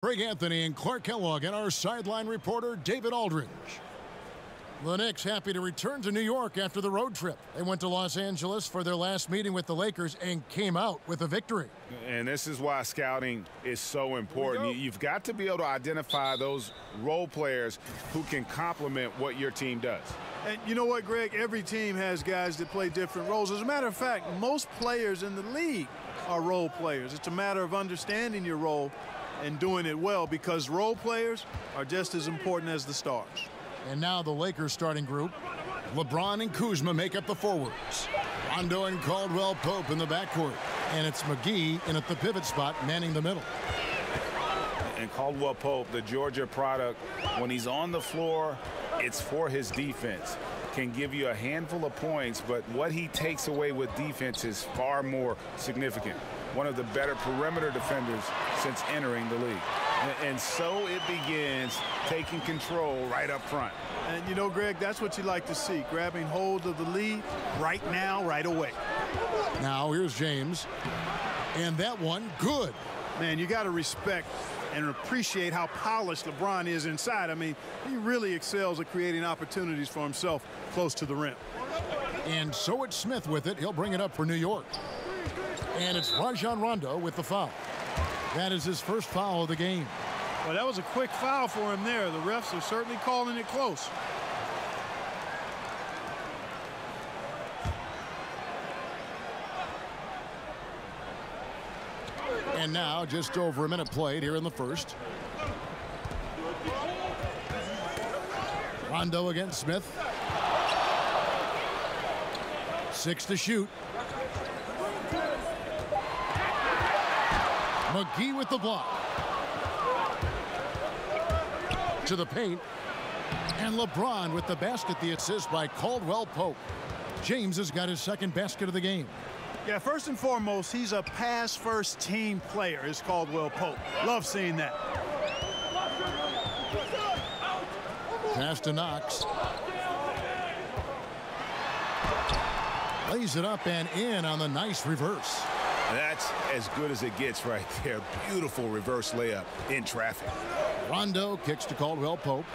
Greg Anthony and Clark Kellogg and our sideline reporter, David Aldridge. The Knicks happy to return to New York after the road trip. They went to Los Angeles for their last meeting with the Lakers and came out with a victory. And this is why scouting is so important. You've got to be able to identify those role players who can complement what your team does. And you know what, Greg? Every team has guys that play different roles. As a matter of fact, most players in the league are role players. It's a matter of understanding your role and doing it well, because role players are just as important as the stars. And now the Lakers starting group. LeBron and Kuzma make up the forwards. Rondo and Caldwell Pope in the backcourt. And it's McGee in at the pivot spot, manning the middle. And Caldwell Pope, the Georgia product, when he's on the floor, it's for his defense. Can give you a handful of points, but what he takes away with defense is far more significant. One of the better perimeter defenders since entering the league. And so it begins, taking control right up front. And you know, Greg, that's what you like to see, grabbing hold of the lead right now, right away. Now here's James. And that one, good. Man, you got to respect and appreciate how polished LeBron is inside. I mean, he really excels at creating opportunities for himself close to the rim. And so it's Smith with it. He'll bring it up for New York. And it's Rajon Rondo with the foul. That is his first foul of the game. Well, that was a quick foul for him there. The refs are certainly calling it close. And now just over a minute played here in the first. Rondo against Smith. 6 to shoot. McGee with the block. To the paint. And LeBron with the basket, the assist by Caldwell Pope. James has got his second basket of the game. Yeah, first and foremost, he's a pass-first team player, is Caldwell Pope. Love seeing that. Pass to Knox. Lays it up and in on the nice reverse. That's as good as it gets right there. Beautiful reverse layup in traffic. Rondo kicks to Caldwell Pope.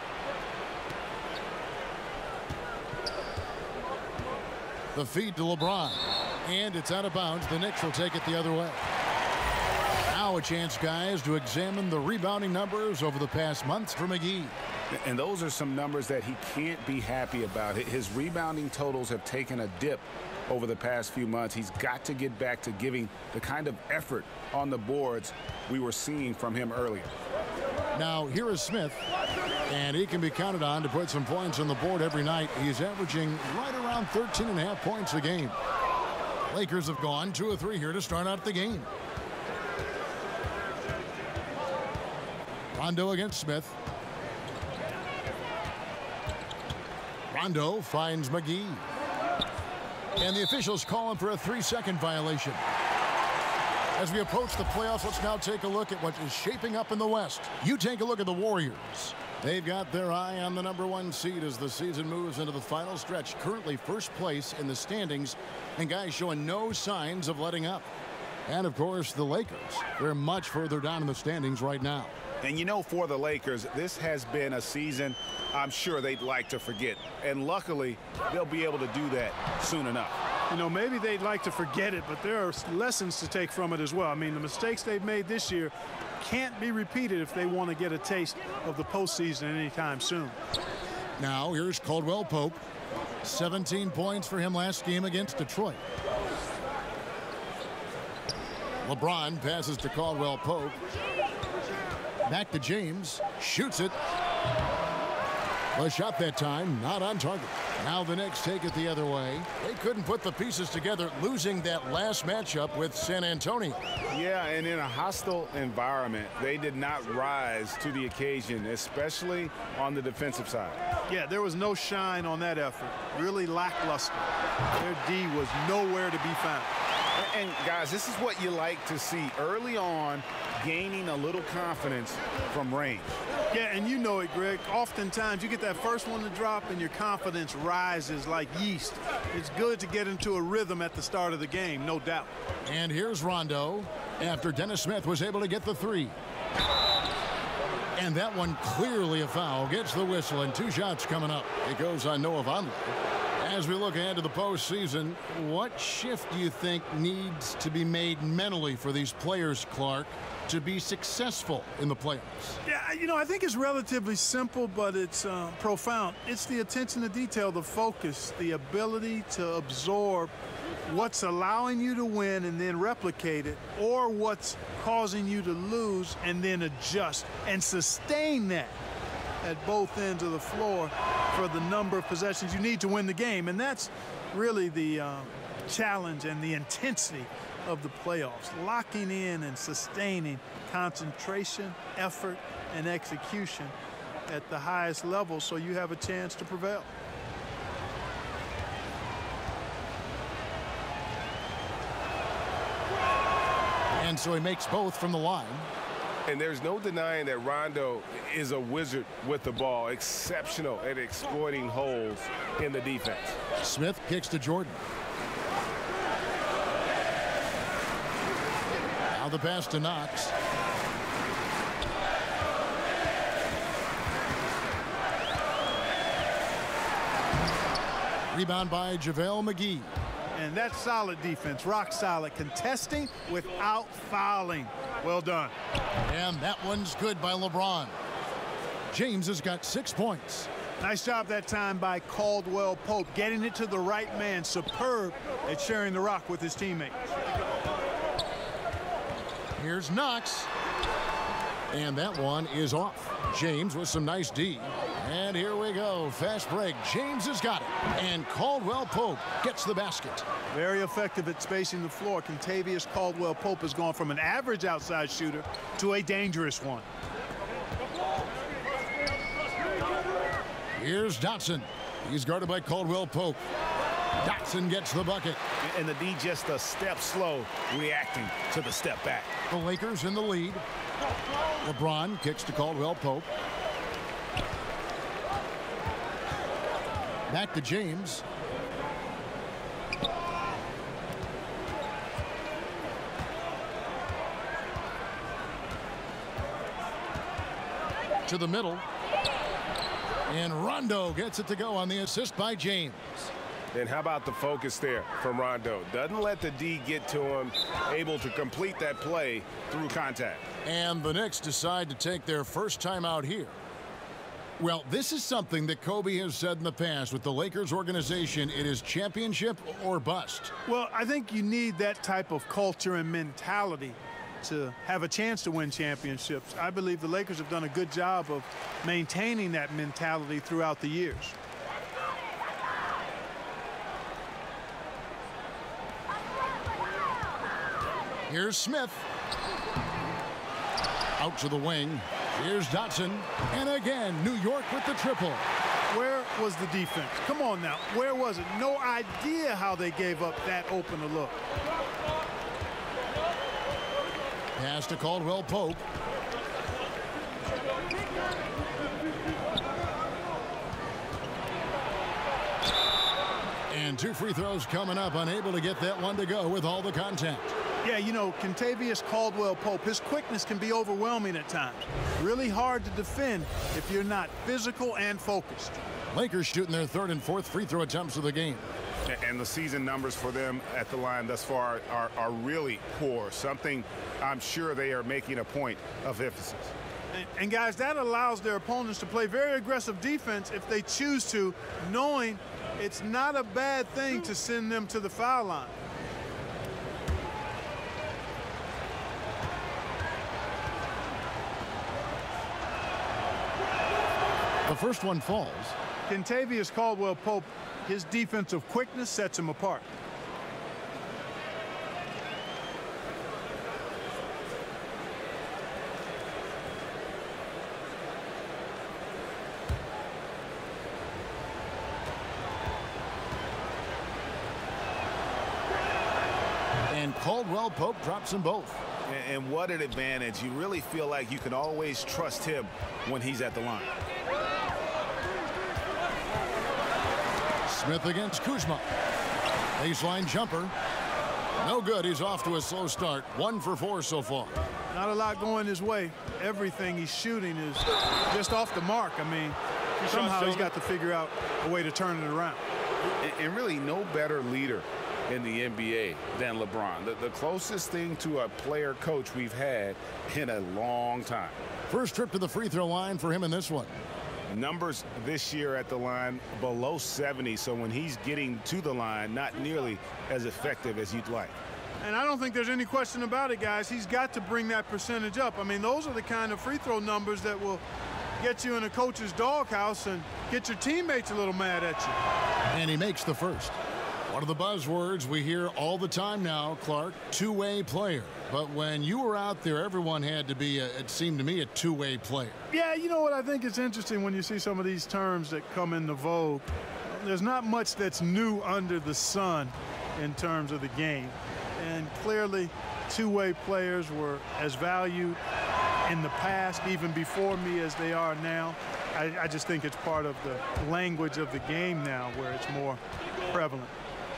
The feed to LeBron. And it's out of bounds. The Knicks will take it the other way. Now a chance, guys, to examine the rebounding numbers over the past months for McGee. And those are some numbers that he can't be happy about. His rebounding totals have taken a dip over the past few months. He's got to get back to giving the kind of effort on the boards we were seeing from him earlier. Now here is Smith, and he can be counted on to put some points on the board every night. He's averaging right around 13.5 points a game. Lakers have gone 2 of 3 here to start out the game. Rondo against Smith. Rondo finds McGee. And the officials call him for a 3-second violation. As we approach the playoffs, let's now take a look at what is shaping up in the West. You take a look at the Warriors. They've got their eye on the #1 seed as the season moves into the final stretch. Currently first place in the standings, and guys showing no signs of letting up. And, of course, the Lakers. They're much further down in the standings right now. And, you know, for the Lakers, this has been a season I'm sure they'd like to forget. And luckily, they'll be able to do that soon enough. You know, maybe they'd like to forget it, but there are lessons to take from it as well. I mean, the mistakes they've made this year can't be repeated if they want to get a taste of the postseason anytime soon. Now, here's Caldwell Pope. 17 points for him last game against Detroit. LeBron passes to Caldwell Pope. Back to James. Shoots it. The shot that time, not on target. Now the Knicks take it the other way. They couldn't put the pieces together, losing that last matchup with San Antonio. Yeah, and in a hostile environment, they did not rise to the occasion, especially on the defensive side. Yeah, there was no shine on that effort. Really lackluster. Their D was nowhere to be found. And guys, this is what you like to see early on, gaining a little confidence from range. Yeah, and you know it, Greg. Oftentimes you get that first one to drop and your confidence rises like yeast. It's good to get into a rhythm at the start of the game, no doubt. And here's Rondo after Dennis Smith was able to get the 3. And that one clearly a foul. Gets the whistle, and 2 shots coming up. It goes on Noah Vonleh. As we look ahead to the postseason, what shift do you think needs to be made mentally for these players, Clark, to be successful in the playoffs? Yeah, I think it's relatively simple, but it's profound. It's the attention to detail, the focus, the ability to absorb what's allowing you to win and then replicate it, or what's causing you to lose and then adjust and sustain that at both ends of the floor for the number of possessions you need to win the game. And that's really the challenge and the intensity of the playoffs, locking in and sustaining concentration, effort, and execution at the highest level so you have a chance to prevail. And so he makes both from the line. And there's no denying that Rondo is a wizard with the ball, exceptional at exploiting holes in the defense. Smith kicks to Jordan. Now the pass to Knox. Rebound by JaVale McGee. And that's solid defense, rock solid, contesting without fouling. Well done. And that one's good by LeBron. James has got 6 points. Nice job that time by Caldwell Pope, getting it to the right man. Superb at sharing the rock with his teammates. Here's Knox. And that one is off. James with some nice D. And here we go. Fast break. James has got it. And Caldwell Pope gets the basket. Very effective at spacing the floor. Kentavious Caldwell Pope has gone from an average outside shooter to a dangerous one. Here's Dotson. He's guarded by Caldwell Pope. Dotson gets the bucket. And the D just a step slow, reacting to the step back. The Lakers in the lead. LeBron kicks to Caldwell Pope. Back to James. To the middle. And Rondo gets it to go on the assist by James. And how about the focus there from Rondo? Doesn't let the D get to him, able to complete that play through contact. And the Knicks decide to take their first time out here. Well, this is something that Kobe has said in the past with the Lakers organization. It is championship or bust. Well, I think you need that type of culture and mentality to have a chance to win championships. I believe the Lakers have done a good job of maintaining that mentality throughout the years. Here's Smith. Out to the wing. Here's Dotson. And again, New York with the triple. Where was the defense? Come on now. Where was it? No idea how they gave up that open a look. Pass to Caldwell Pope. And 2 free throws coming up. Unable to get that one to go with all the contact. Yeah, Kentavious Caldwell Pope, his quickness can be overwhelming at times. Really hard to defend if you're not physical and focused. Lakers shooting their 3rd and 4th free throw attempts of the game. And the season numbers for them at the line thus far are really poor. Something I'm sure they are making a point of emphasis. And guys, that allows their opponents to play very aggressive defense if they choose to, knowing it's not a bad thing to send them to the foul line. The first one falls. Kentavious Caldwell Pope, his defensive quickness sets him apart. And Caldwell Pope drops them both. And what an advantage. You really feel like you can always trust him when he's at the line. Smith against Kuzma. Baseline jumper. No good. He's off to a slow start. 1 for 4 so far. Not a lot going his way. Everything he's shooting is just off the mark. I mean, somehow he's got to figure out a way to turn it around. And really no better leader in the NBA than LeBron. The closest thing to a player coach we've had in a long time. First trip to the free throw line for him in this one. Numbers this year at the line below 70, so when he's getting to the line, not nearly as effective as you'd like. And I don't think there's any question about it, guys. He's got to bring that percentage up. I mean, those are the kind of free throw numbers that will get you in a coach's doghouse and get your teammates a little mad at you. And he makes the first. One of the buzzwords we hear all the time now, Clark, two-way player. But when you were out there, everyone had to be, it seemed to me, a two-way player. Yeah, you know what? I think it's interesting when you see some of these terms that come into vogue. There's not much that's new under the sun in terms of the game. And clearly, two-way players were as valued in the past, even before me, as they are now. I just think it's part of the language of the game now where it's more prevalent.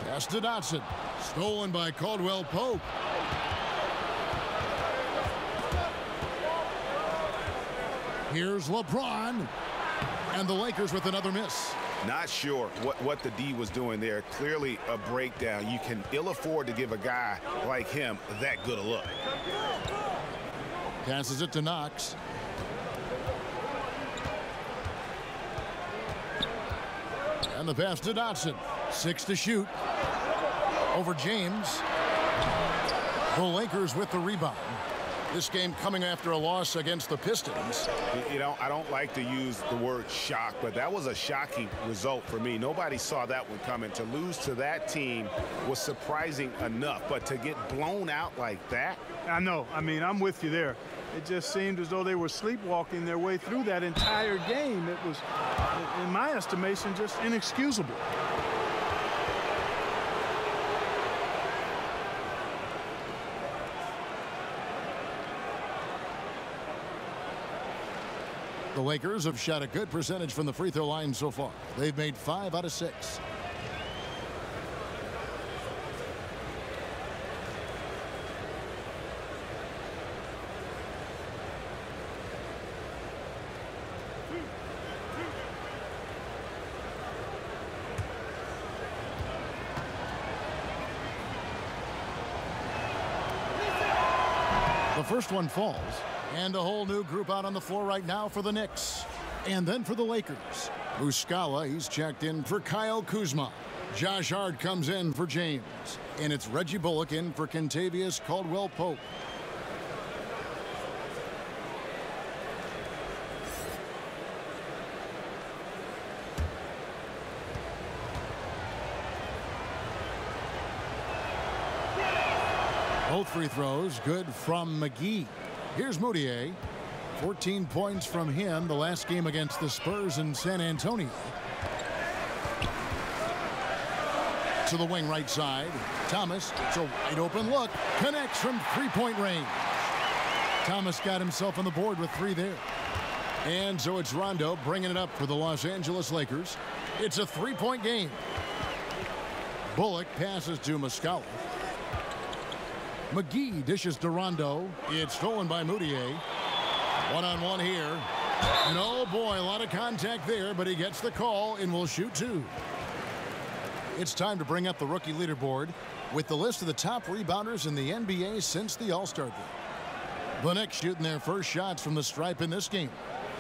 Pass to Dotson. Stolen by Caldwell Pope. Here's LeBron. And the Lakers with another miss. Not sure what the D was doing there. Clearly a breakdown. You can ill afford to give a guy like him that good a look. Passes it to Knox. And the pass to Dotson. 6 to shoot. Over James. The Lakers with the rebound. This game coming after a loss against the Pistons. You know, I don't like to use the word shock, but that was a shocking result for me. Nobody saw that one coming. To lose to that team was surprising enough, but to get blown out like that? I know. I mean, I'm with you there. It just seemed as though they were sleepwalking their way through that entire game. It was, in my estimation, just inexcusable. The Lakers have shot a good percentage from the free throw line so far. They've made 5 out of 6. The first one falls. And a whole new group out on the floor right now for the Knicks. And then for the Lakers. Muscala, he's checked in for Kyle Kuzma. Josh Hart comes in for James. And it's Reggie Bullock in for Kentavious Caldwell-Pope. Both free throws good from McGee. Here's Moutier. 14 points from him the last game against the Spurs in San Antonio. To the wing right side. Thomas, it's a wide open look. Connects from three-point range. Thomas got himself on the board with 3 there. And so it's Rondo bringing it up for the Los Angeles Lakers. It's a 3-point game. Bullock passes to Muscala. McGee dishes to Rondo. It's stolen by Moutier. One-on-one here. And oh boy, a lot of contact there, but he gets the call and will shoot 2. It's time to bring up the rookie leaderboard with the list of the top rebounders in the NBA since the All-Star break. The Knicks shooting their first shots from the stripe in this game.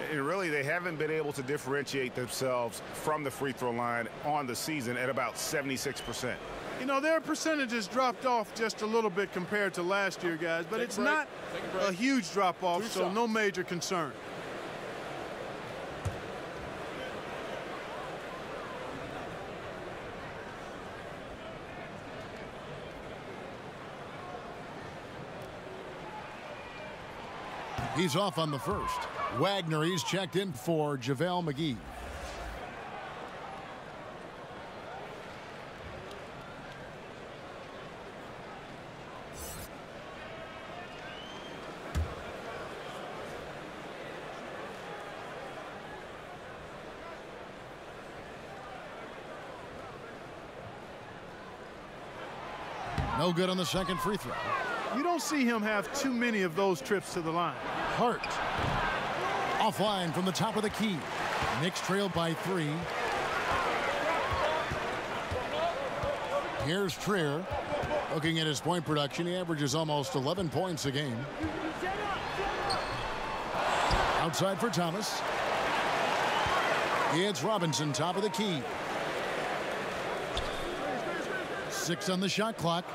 And really, they haven't been able to differentiate themselves from the free throw line on the season at about 76%. You know, their percentages dropped off just a little bit compared to last year, guys, but it's not a huge drop-off, so no major concern. He's off on the first. Wagner, he's checked in for JaVale McGee. No good on the second free throw. You don't see him have too many of those trips to the line. Hart. Offline from the top of the key. Knicks trailed by 3. Here's Trier. Looking at his point production, he averages almost 11 points a game. Outside for Thomas. It's Robinson, top of the key. 6 on the shot clock.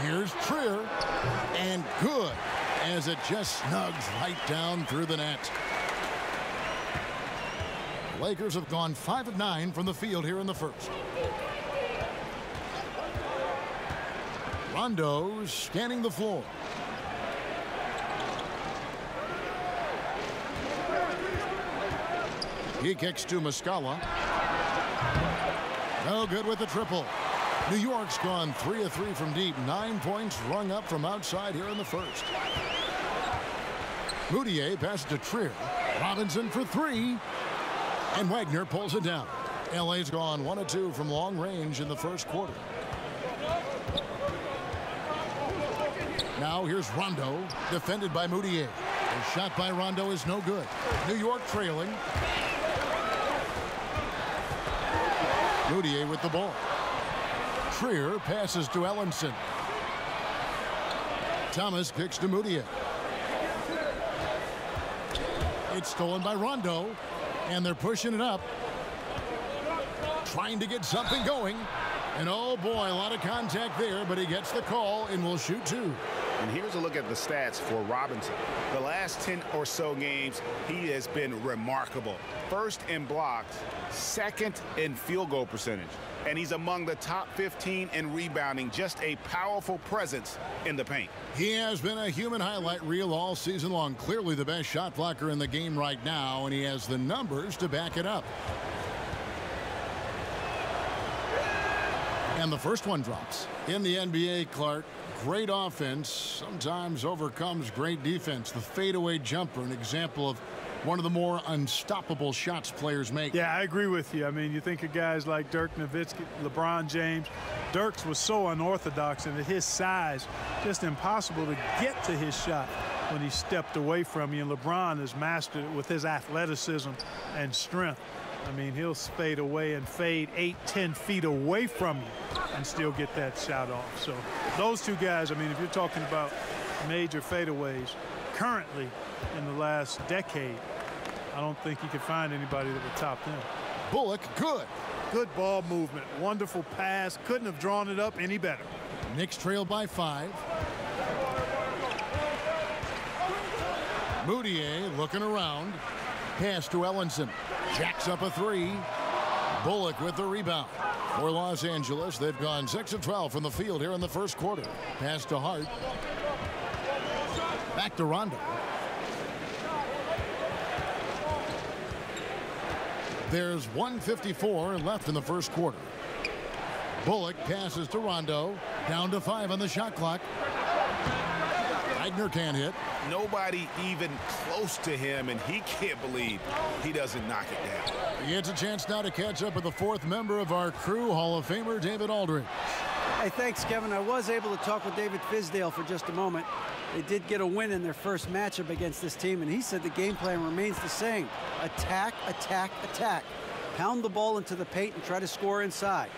Here's Trier. And good, as it just snugs right down through the net. Lakers have gone 5 of 9 from the field here in the first. Rondo scanning the floor. He kicks to Muscala. No good with the triple. New York's gone 3 of 3 from deep. 9 points rung up from outside here in the first. Moutier passes to Trier. Robinson for 3. And Wagner pulls it down. LA's gone 1 of 2 from long range in the first quarter. Now here's Rondo, defended by Moutier. The shot by Rondo is no good. New York trailing. Moutier with the ball. Trier passes to Ellenson. Thomas kicks to Moutier. It's stolen by Rondo, and they're pushing it up. Trying to get something going. And oh boy, a lot of contact there, but he gets the call and will shoot 2. And here's a look at the stats for Robinson. The last 10 or so games, he has been remarkable. First in blocks, second in field goal percentage. And he's among the top 15 in rebounding. Just a powerful presence in the paint. He has been a human highlight reel all season long. Clearly the best shot blocker in the game right now, and he has the numbers to back it up. And the first one drops. In the NBA, Clark, great offense sometimes overcomes great defense. The fadeaway jumper, an example of one of the more unstoppable shots players make. Yeah, I agree with you. I mean, you think of guys like Dirk Nowitzki, LeBron James. Dirk's was so unorthodox, and at his size, just impossible to get to his shot when he stepped away from you. And LeBron has mastered it with his athleticism and strength. I mean, he'll fade away and fade 8-10 feet away from you and still get that shot off. So those two guys, I mean, if you're talking about major fadeaways currently in the last decade, I don't think you could find anybody that would top them. Bullock, good. Good ball movement. Wonderful pass. Couldn't have drawn it up any better. Knicks trail by 5. Moutier looking around. Pass to Ellenson. Jacks up a 3. Bullock with the rebound. For Los Angeles, they've gone 6 of 12 from the field here in the first quarter. Pass to Hart. Back to Rondo. There's 1:54 left in the first quarter. Bullock passes to Rondo. Down to 5 on the shot clock. Wagner can't hit. Nobody even close to him, and he can't believe he doesn't knock it down. He gets a chance now to catch up with the 4th member of our crew, Hall of Famer David Aldridge. Hey, thanks, Kevin. I was able to talk with David Fizdale for just a moment. They did get a win in their first matchup against this team, and he said the game plan remains the same. Attack, attack, attack. Pound the ball into the paint and try to score inside.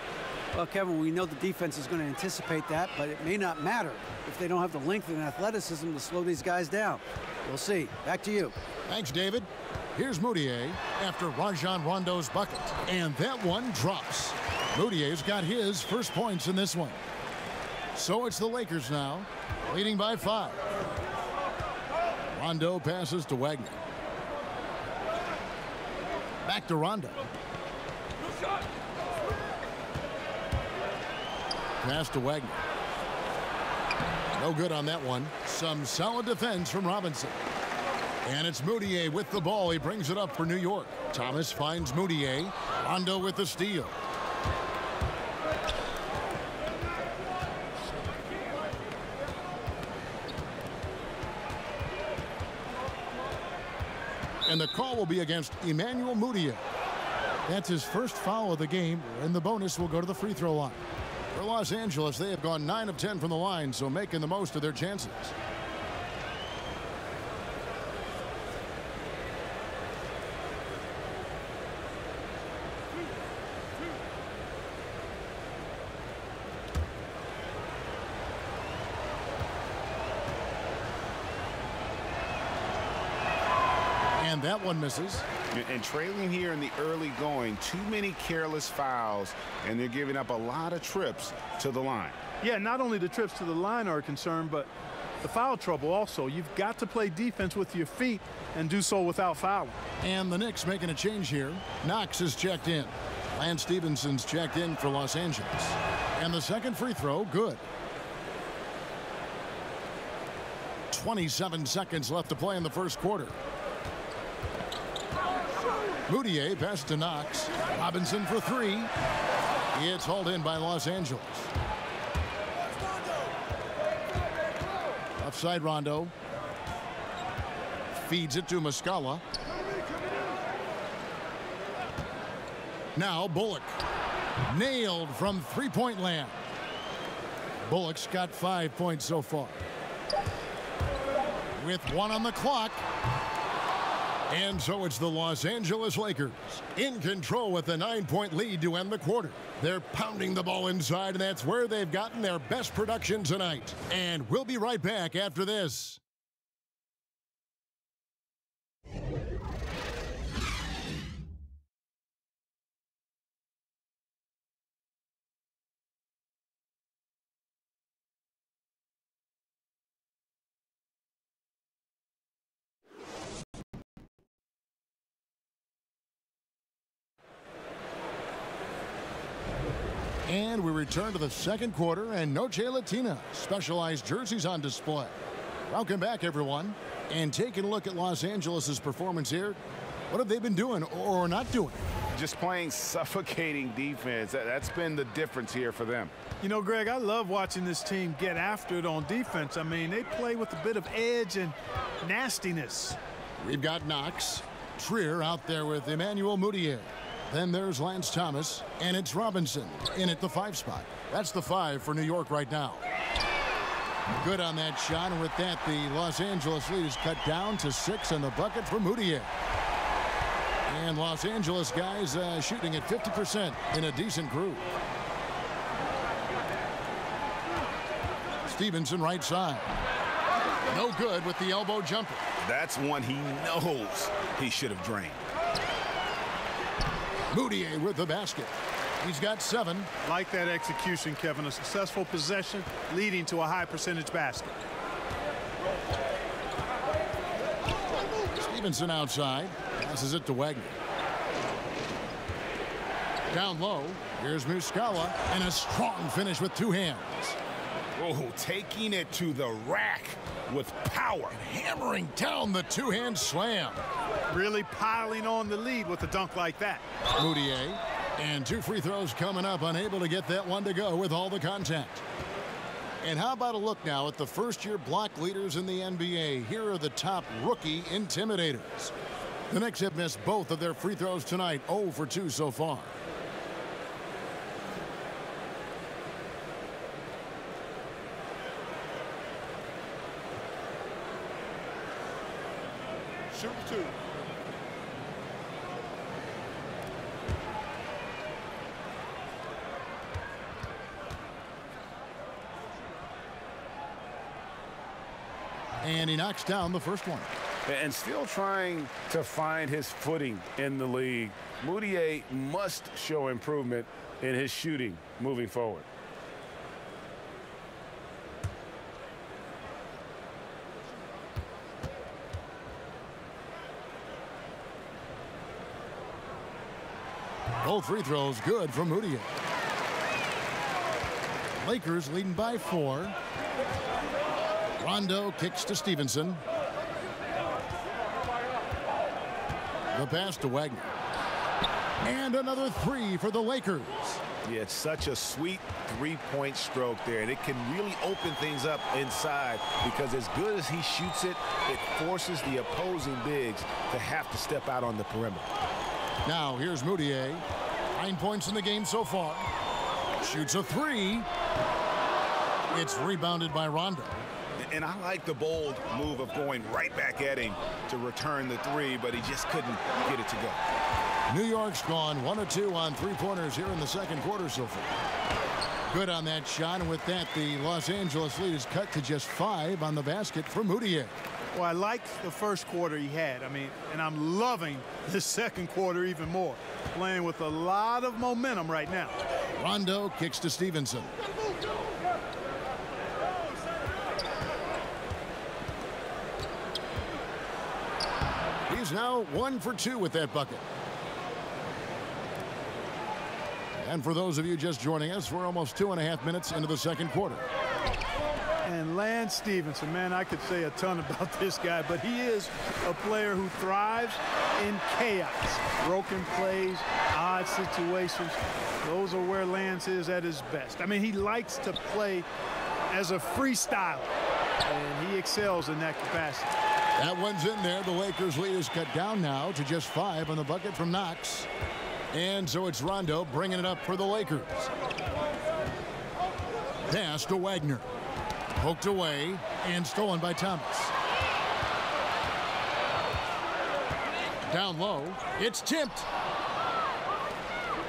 Well, Kevin, we know the defense is going to anticipate that, but it may not matter if they don't have the length and athleticism to slow these guys down. We'll see. Back to you. Thanks, David. Here's Moutier after Rajon Rondo's bucket. And that one drops. Moutier's got his first points in this one. So it's the Lakers now, leading by 5. Rondo passes to Wagner. Back to Rondo. Pass to Wagner. No good on that one. Some solid defense from Robinson. And it's Moutier with the ball. He brings it up for New York. Thomas finds Moutier. Rondo with the steal. And the call will be against Emmanuel Moutier. That's his first foul of the game, and the bonus will go to the free throw line. For Los Angeles, they have gone 9 of 10 from the line, so making the most of their chances. And that one misses. And trailing here in the early going, too many careless fouls, and they're giving up a lot of trips to the line. Yeah, not only the trips to the line are a concern, but the foul trouble also. You've got to play defense with your feet and do so without fouling. And the Knicks making a change here. Knox is checked in. Lance Stephenson's checked in for Los Angeles. And the second free throw, good. 27 seconds left to play in the first quarter. Moutier passes to Knox. Robinson for 3. It's hauled in by Los Angeles. Offside Rondo. Feeds it to Muscala. Now Bullock. Nailed from three-point land. Bullock's got 5 points so far. With 1 on the clock. And so it's the Los Angeles Lakers in control with a 9-point lead to end the quarter. They're pounding the ball inside, and that's where they've gotten their best production tonight. And we'll be right back after this. And we return to the second quarter, and Noche Latina specialized jerseys on display. Welcome back, everyone. And taking a look at Los Angeles' performance here, what have they been doing or not doing? Just playing suffocating defense. That's been the difference here for them. You know, Greg, I love watching this team get after it on defense. I mean, they play with a bit of edge and nastiness. We've got Knox. Trier out there with Emmanuel Moutier. Then there's Lance Thomas, and it's Robinson in at the 5 spot. That's the 5 for New York right now. Good on that shot, and with that, the Los Angeles lead is cut down to 6 and the bucket for Moutier. And Los Angeles guys shooting at 50% in a decent groove. Stevenson right side. No good with the elbow jumper. That's one he knows he should have drained. Moutier with the basket. He's got 7. Like that execution, Kevin. A successful possession leading to a high percentage basket. Stevenson outside. Passes it to Wagner. Down low. Here's Muscala. And a strong finish with 2 hands. Oh, taking it to the rack with power. Hammering down the 2-hand slam. Really piling on the lead with a dunk like that. Moutier. And 2 free throws coming up. Unable to get that one to go with all the contact. And how about a look now at the first-year block leaders in the NBA. Here are the top rookie intimidators. The Knicks have missed both of their free throws tonight. 0 for 2 so far. Shoot 2. And he knocks down the first one. And still trying to find his footing in the league. Moutier must show improvement in his shooting moving forward. Both free throws good from Moutier. Lakers leading by 4. Rondo kicks to Stevenson. The pass to Wagner. And another 3 for the Lakers. Yeah, it's such a sweet three-point stroke there, and it can really open things up inside because as good as he shoots it, it forces the opposing bigs to have to step out on the perimeter. Now here's Moutier. 9 points in the game so far. Shoots a three. It's rebounded by Rondo. And I like the bold move of going right back at him to return the three, but he just couldn't get it to go. New York's gone 1 of 2 on three-pointers here in the second quarter so far. Good on that shot, and with that, the Los Angeles lead is cut to just 5 on the basket for Moutier. Well, I like the first quarter he had. I mean, and I'm loving this second quarter even more. Playing with a lot of momentum right now. Rondo kicks to Stevenson. He's now 1 for 2 with that bucket. And for those of you just joining us, we're almost 2.5 minutes into the second quarter. And Lance Stevenson, man, I could say a ton about this guy, but he is a player who thrives in chaos. Broken plays, odd situations. Those are where Lance is at his best. I mean, he likes to play as a freestyler, and he excels in that capacity. That one's in there. The Lakers' lead is cut down now to just 5 on the bucket from Knox. And so it's Rondo bringing it up for the Lakers. Pass to Wagner. Poked away and stolen by Thomas. Down low. It's tipped.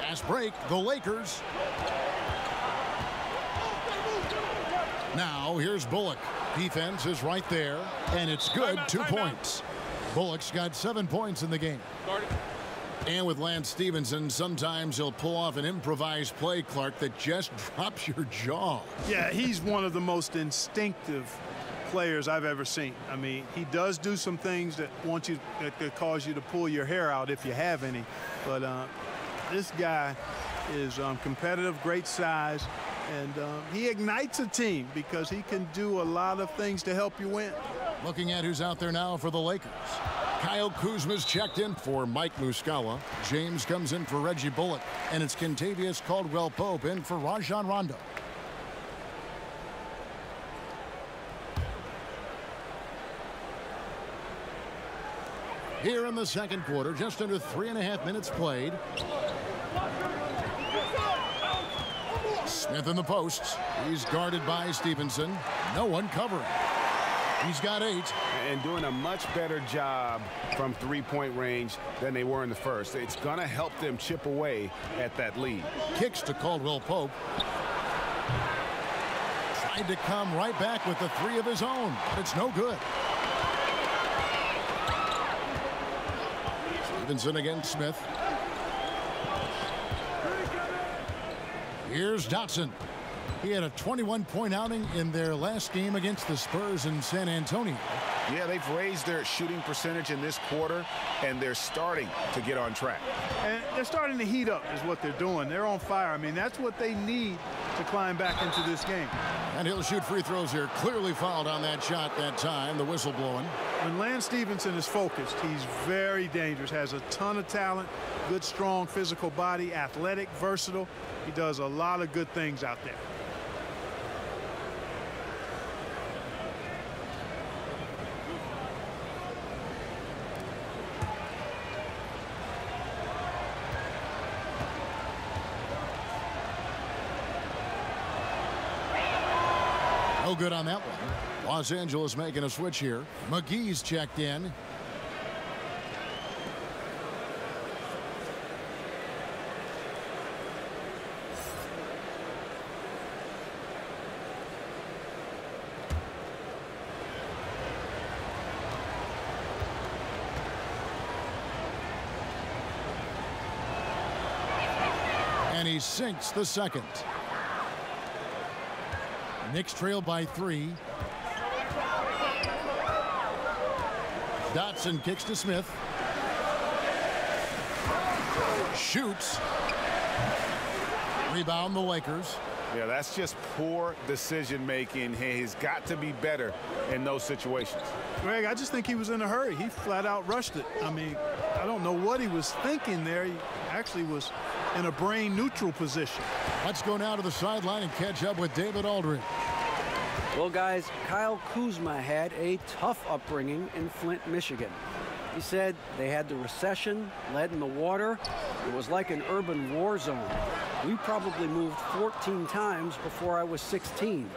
Pass break. The Lakers. Now here's Bullock. Defense is right there, and it's good. 2 points. Bullock's got 7 points in the game. And with Lance Stevenson, sometimes he'll pull off an improvised play, Clark, that just drops your jaw. Yeah, he's one of the most instinctive players I've ever seen. I mean, he does do some things that could cause you to pull your hair out if you have any. But this guy is competitive, great size, and he ignites a team because he can do a lot of things to help you win. Looking at who's out there now for the Lakers. Kyle Kuzma's checked in for Mike Muscala. James comes in for Reggie Bullock. And it's Kentavious Caldwell-Pope in for Rajon Rondo. Here in the second quarter, just under 3.5 minutes played. Smith in the posts. He's guarded by Stevenson. No one covering. He's got 8. And doing a much better job from three-point range than they were in the first. It's going to help them chip away at that lead. Kicks to Caldwell-Pope. Tried to come right back with the 3 of his own, but it's no good. Stevenson against Smith. Here's Dotson. He had a 21-point outing in their last game against the Spurs in San Antonio. Yeah, they've raised their shooting percentage in this quarter, and they're starting to get on track. And they're starting to heat up is what they're doing. They're on fire. I mean, that's what they need to climb back into this game. And he'll shoot free throws here. Clearly fouled on that shot that time. The whistle blowing. When Lance Stevenson is focused, he's very dangerous, has a ton of talent, good, strong physical body, athletic, versatile. He does a lot of good things out there. No good on that one. Los Angeles making a switch here. McGee's checked in. And he sinks the second. Knicks trail by 3. Dotson kicks to Smith. Shoots. Rebound the Lakers. Yeah, that's just poor decision making. He's got to be better in those situations. Greg, I just think he was in a hurry. He flat out rushed it. I mean, I don't know what he was thinking there. He actually was in a brain neutral position. Let's go now to the sideline and catch up with David Aldridge. Well, guys, Kyle Kuzma had a tough upbringing in Flint, Michigan. He said they had the recession, lead in the water. It was like an urban war zone. We probably moved 14 times before I was 16.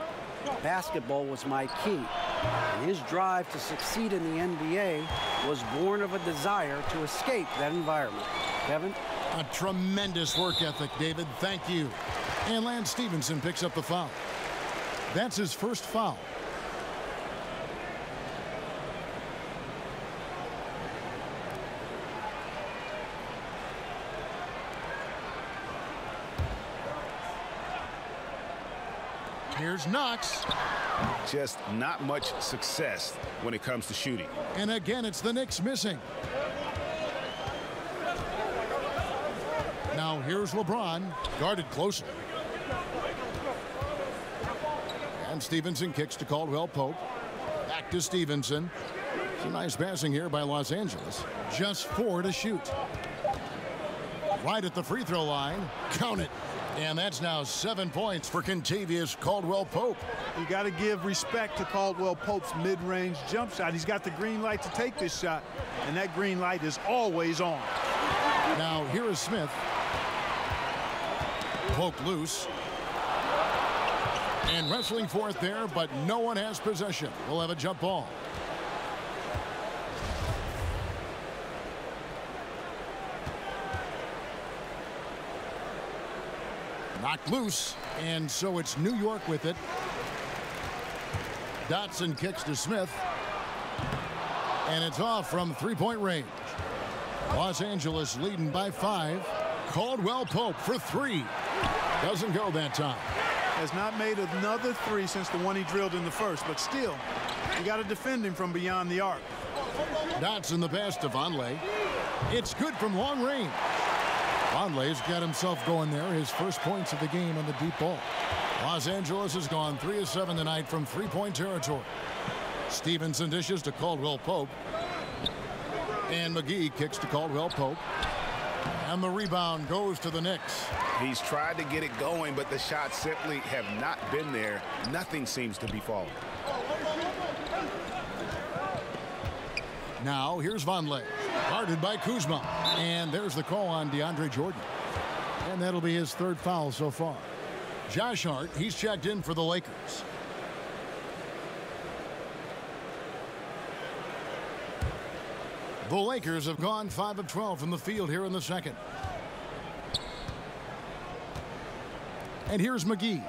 Basketball was my key. And his drive to succeed in the NBA was born of a desire to escape that environment. Kevin? A tremendous work ethic, David. Thank you. And Lance Stevenson picks up the foul. That's his first foul. Here's Knox. Just not much success when it comes to shooting. And again, it's the Knicks missing. Now here's LeBron, guarded closely. And Stevenson kicks to Caldwell Pope. Back to Stevenson. Some nice passing here by Los Angeles. Just 4 to shoot. Right at the free throw line. Count it. And that's now 7 points for Kentavious Caldwell Pope. You got to give respect to Caldwell Pope's mid-range jump shot. He's got the green light to take this shot, and that green light is always on. Now here is Smith. Pope loose. And wrestling for it there, but no one has possession. We'll have a jump ball. Knocked loose, and so it's New York with it. Dotson kicks to Smith. And it's off from three-point range. Los Angeles leading by 5. Caldwell Pope for 3. Doesn't go that time. Has not made another 3 since the one he drilled in the first, but still, you got to defend him from beyond the arc. Dotson the pass to Vonleh. It's good from long range. Vonleh's got himself going there. His first points of the game on the deep ball. Los Angeles has gone 3 of 7 tonight from three-point territory. Stevenson dishes to Caldwell Pope. And McGee kicks to Caldwell Pope. And the rebound goes to the Knicks. He's tried to get it going, but the shots simply have not been there. Nothing seems to be falling. Now here's Vonleh, guarded by Kuzma. And there's the call on DeAndre Jordan. And that'll be his 3rd foul so far. Josh Hart, he's checked in for the Lakers. The Lakers have gone 5 of 12 from the field here in the second. And here's McGee.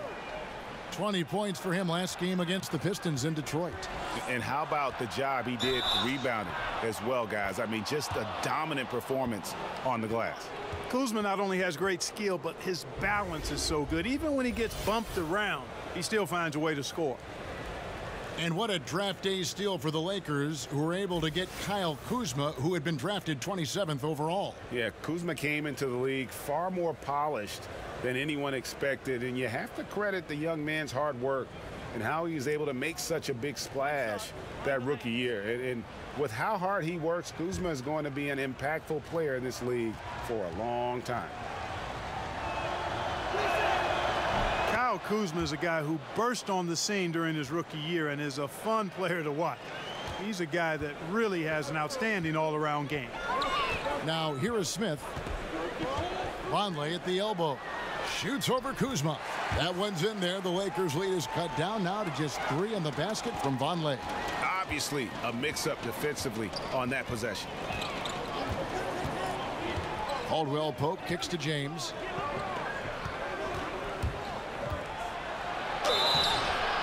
20 points for him last game against the Pistons in Detroit. And how about the job he did rebounding as well, guys? I mean, just a dominant performance on the glass. Kuzma not only has great skill, but his balance is so good. Even when he gets bumped around, he still finds a way to score. And what a draft day steal for the Lakers, who were able to get Kyle Kuzma, who had been drafted 27th overall. Yeah, Kuzma came into the league far more polished than anyone expected, and you have to credit the young man's hard work and how he was able to make such a big splash that rookie year. And with how hard he works, Kuzma is going to be an impactful player in this league for a long time. Kyle Kuzma is a guy who burst on the scene during his rookie year and is a fun player to watch. He's a guy that really has an outstanding all-around game. Now here is Smith. Vonleh at the elbow. Shoots over Kuzma. That one's in there. The Lakers' lead is cut down now to just 3 in the basket from Vonleh. Obviously a mix-up defensively on that possession. Caldwell Pope kicks to James.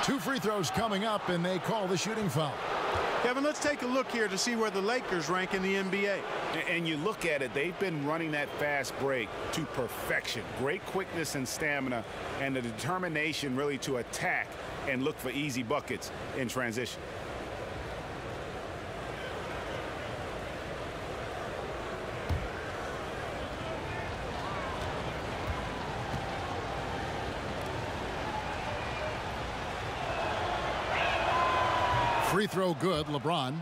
2 free throws coming up, and they call the shooting foul. Kevin, let's take a look here to see where the Lakers rank in the NBA. And you look at it, they've been running that fast break to perfection. Great quickness and stamina, and the determination really to attack and look for easy buckets in transition. Free throw good, LeBron.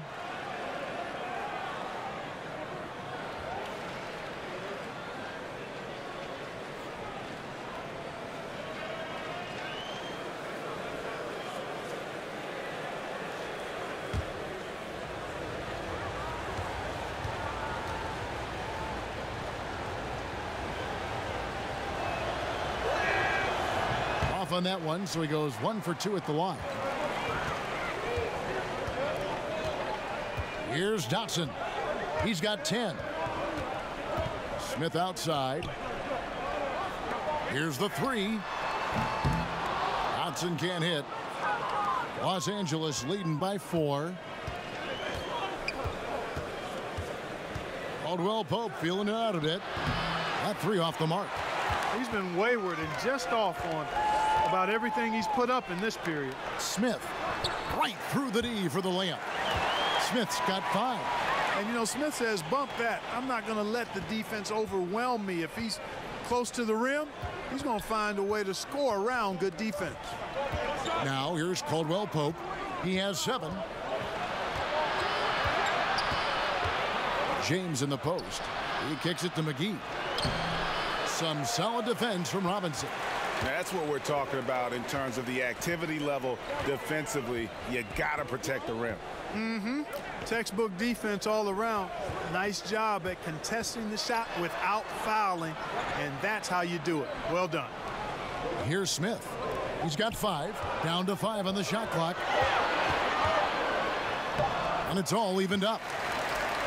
off on that one, so he goes 1 for 2 at the line. Here's Dotson. He's got 10. Smith outside. Here's the 3. Dotson can't hit. Los Angeles leading by 4. Caldwell Pope feeling it out a bit. That 3 off the mark. He's been wayward and just off on about everything he's put up in this period. Smith right through the D for the layup. Smith's got 5. And, you know, Smith says, bump that. I'm not going to let the defense overwhelm me. If he's close to the rim, he's going to find a way to score around good defense. Now here's Caldwell Pope. He has 7. James in the post. He kicks it to McGee. Some solid defense from Robinson. That's what we're talking about in terms of the activity level defensively. You got to protect the rim. Textbook defense all around. Nice job at contesting the shot without fouling, and that's how you do it. Well done. Here's Smith. He's got 5. Down to 5 on the shot clock. And it's all evened up.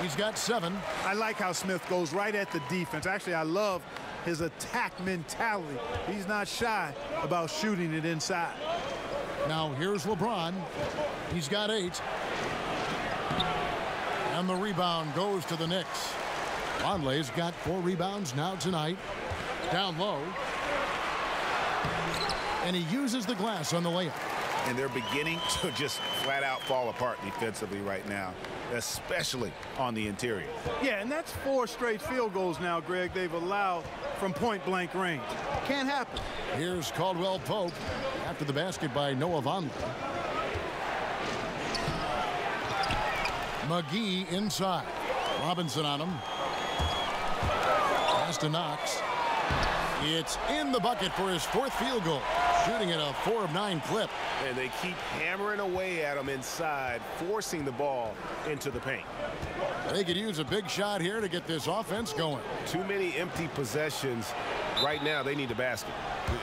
He's got 7. I like how Smith goes right at the defense. Actually, I love his attack mentality. He's not shy about shooting it inside. Now here's LeBron. He's got 8. And the rebound goes to the Knicks. Conley's got 4 rebounds now tonight. Down low. And he uses the glass on the layup. And they're beginning to just flat out fall apart defensively right now, especially on the interior. Yeah, and that's 4 straight field goals now, Greg, they've allowed from point-blank range. Can't happen. Here's Caldwell Pope after the basket by Noah Vonleh. McGee inside. Robinson on him. Pass to Knox. It's in the bucket for his 4th field goal. Shooting at a 4 of 9 clip. And they keep hammering away at him inside, forcing the ball into the paint. They could use a big shot here to get this offense going. Too many empty possessions. Right now, they need a basket.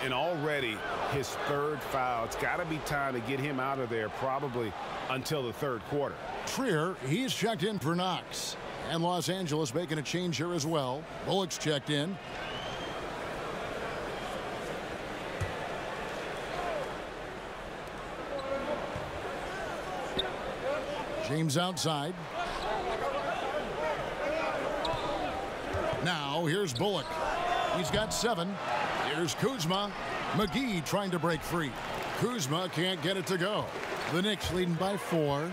And already his 3rd foul. It's got to be time to get him out of there probably until the 3rd quarter. Trier, he's checked in for Knox. And Los Angeles making a change here as well. Bullock's checked in. James outside. Now here's Bullock. He's got 7. Here's Kuzma. McGee trying to break free. Kuzma can't get it to go. The Knicks leading by 4.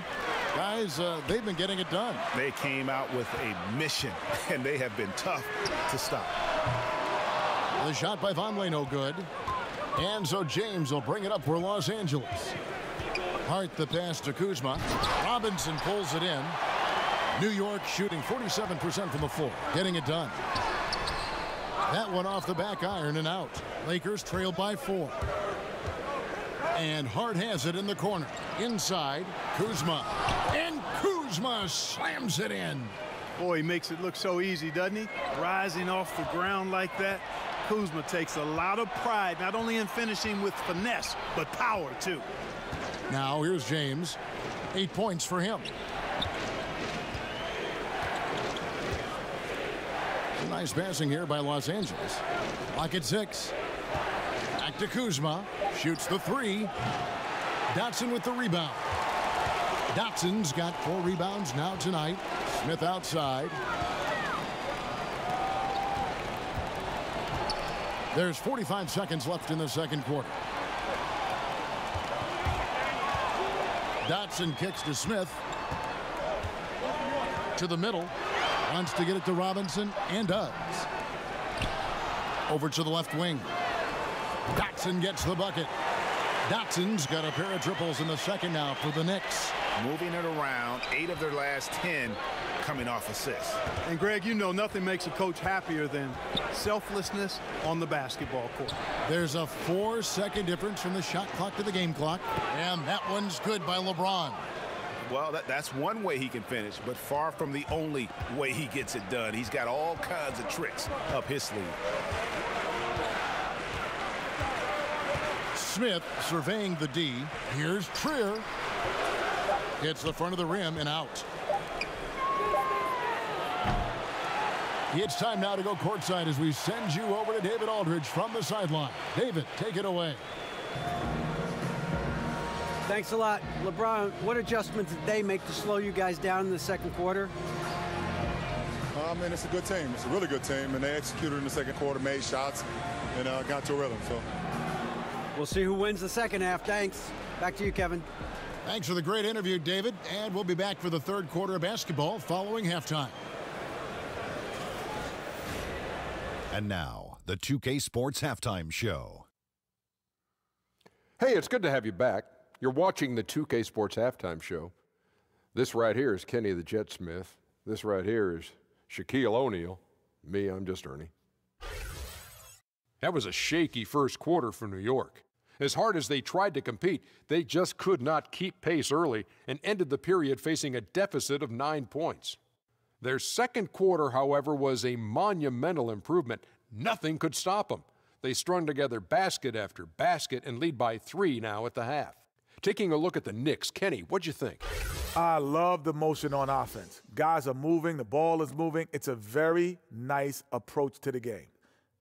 Guys, they've been getting it done. They came out with a mission, and they have been tough to stop. The shot by Vonleh no good. And so James will bring it up for Los Angeles. Hart the pass to Kuzma. Robinson pulls it in. New York shooting 47% from the floor. Getting it done. That one off the back iron and out. Lakers trail by 4. And Hart has it in the corner. Inside, Kuzma. And Kuzma slams it in. Boy, he makes it look so easy, doesn't he? Rising off the ground like that. Kuzma takes a lot of pride, not only in finishing with finesse, but power, too. Now here's James. 8 points for him. Nice passing here by Los Angeles. Lock at 6. Back to Kuzma. Shoots the 3. Dotson with the rebound. Dotson's got 4 rebounds now tonight. Smith outside. There's 45 seconds left in the 2nd quarter. Dotson kicks to Smith. To the middle. Wants to get it to Robinson and does. Over to the left wing. Dotson gets the bucket. Dotson's got a pair of triples in the 2nd now for the Knicks. Moving it around, 8 of their last 10 coming off assists. And Greg, you know nothing makes a coach happier than selflessness on the basketball court. There's a 4-second difference from the shot clock to the game clock. And that one's good by LeBron. Well, that's one way he can finish, but far from the only way he gets it done. He's got all kinds of tricks up his sleeve. Smith surveying the D. Here's Trier. Hits the front of the rim and out. It's time now to go courtside as we send you over to David Aldridge from the sideline. David, take it away. Thanks a lot. LeBron, what adjustments did they make to slow you guys down in the second quarter? Man, it's a good team. It's a really good team, and they executed in the second quarter, made shots, and got to a rhythm. So we'll see who wins the second half. Thanks. Back to you, Kevin. Thanks for the great interview, David. And we'll be back for the third quarter of basketball following halftime. And now, the 2K Sports Halftime Show. Hey, it's good to have you back. You're watching the 2K Sports Halftime Show. This right here is Kenny the Jet Smith. This right here is Shaquille O'Neal. Me, I'm just Ernie. That was a shaky first quarter for New York. As hard as they tried to compete, they just could not keep pace early and ended the period facing a deficit of 9 points. Their second quarter, however, was a monumental improvement. Nothing could stop them. They strung together basket after basket and lead by 3 now at the half. Taking a look at the Knicks, Kenny, what'd you think? I love the motion on offense. Guys are moving, the ball is moving. It's a very nice approach to the game,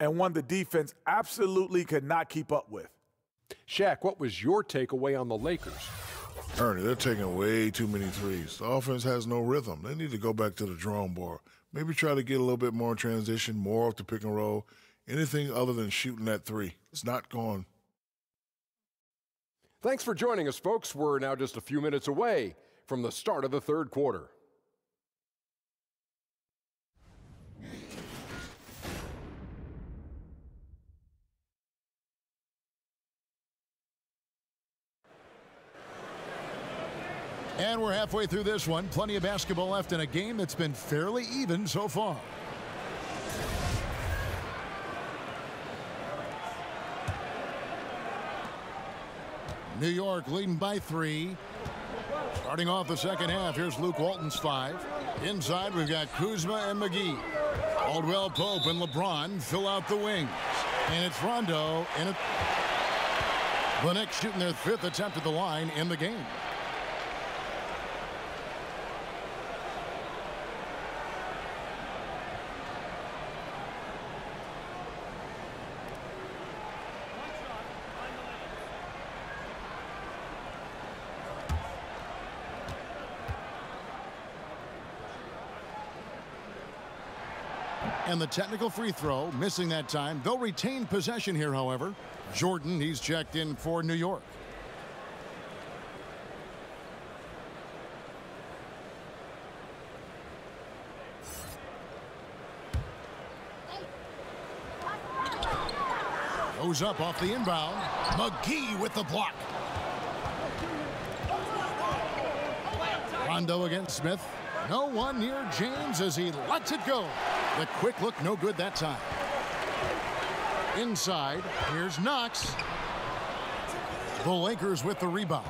and one the defense absolutely could not keep up with. Shaq, what was your takeaway on the Lakers? Ernie, they're taking way too many threes. The offense has no rhythm. They need to go back to the drawing board. Maybe try to get a little bit more in transition, more off the pick and roll. Anything other than shooting that three. It's not going. Thanks for joining us, folks. We're now just a few minutes away from the start of the third quarter. And we're halfway through this one. Plenty of basketball left in a game that's been fairly even so far. New York leading by 3. Starting off the second half, here's Luke Walton's 5. Inside, we've got Kuzma and McGee. Caldwell Pope and LeBron fill out the wings. And it's Rondo. And the Knicks shooting their 5th attempt at the line in the game. And the technical free throw, missing that time. They'll retain possession here, however. Jordan, he's checked in for New York. Goes up off the inbound. McGee with the block. Rondo against Smith. No one near James as he lets it go. The quick look, no good that time. Inside, here's Knox. The Lakers with the rebound.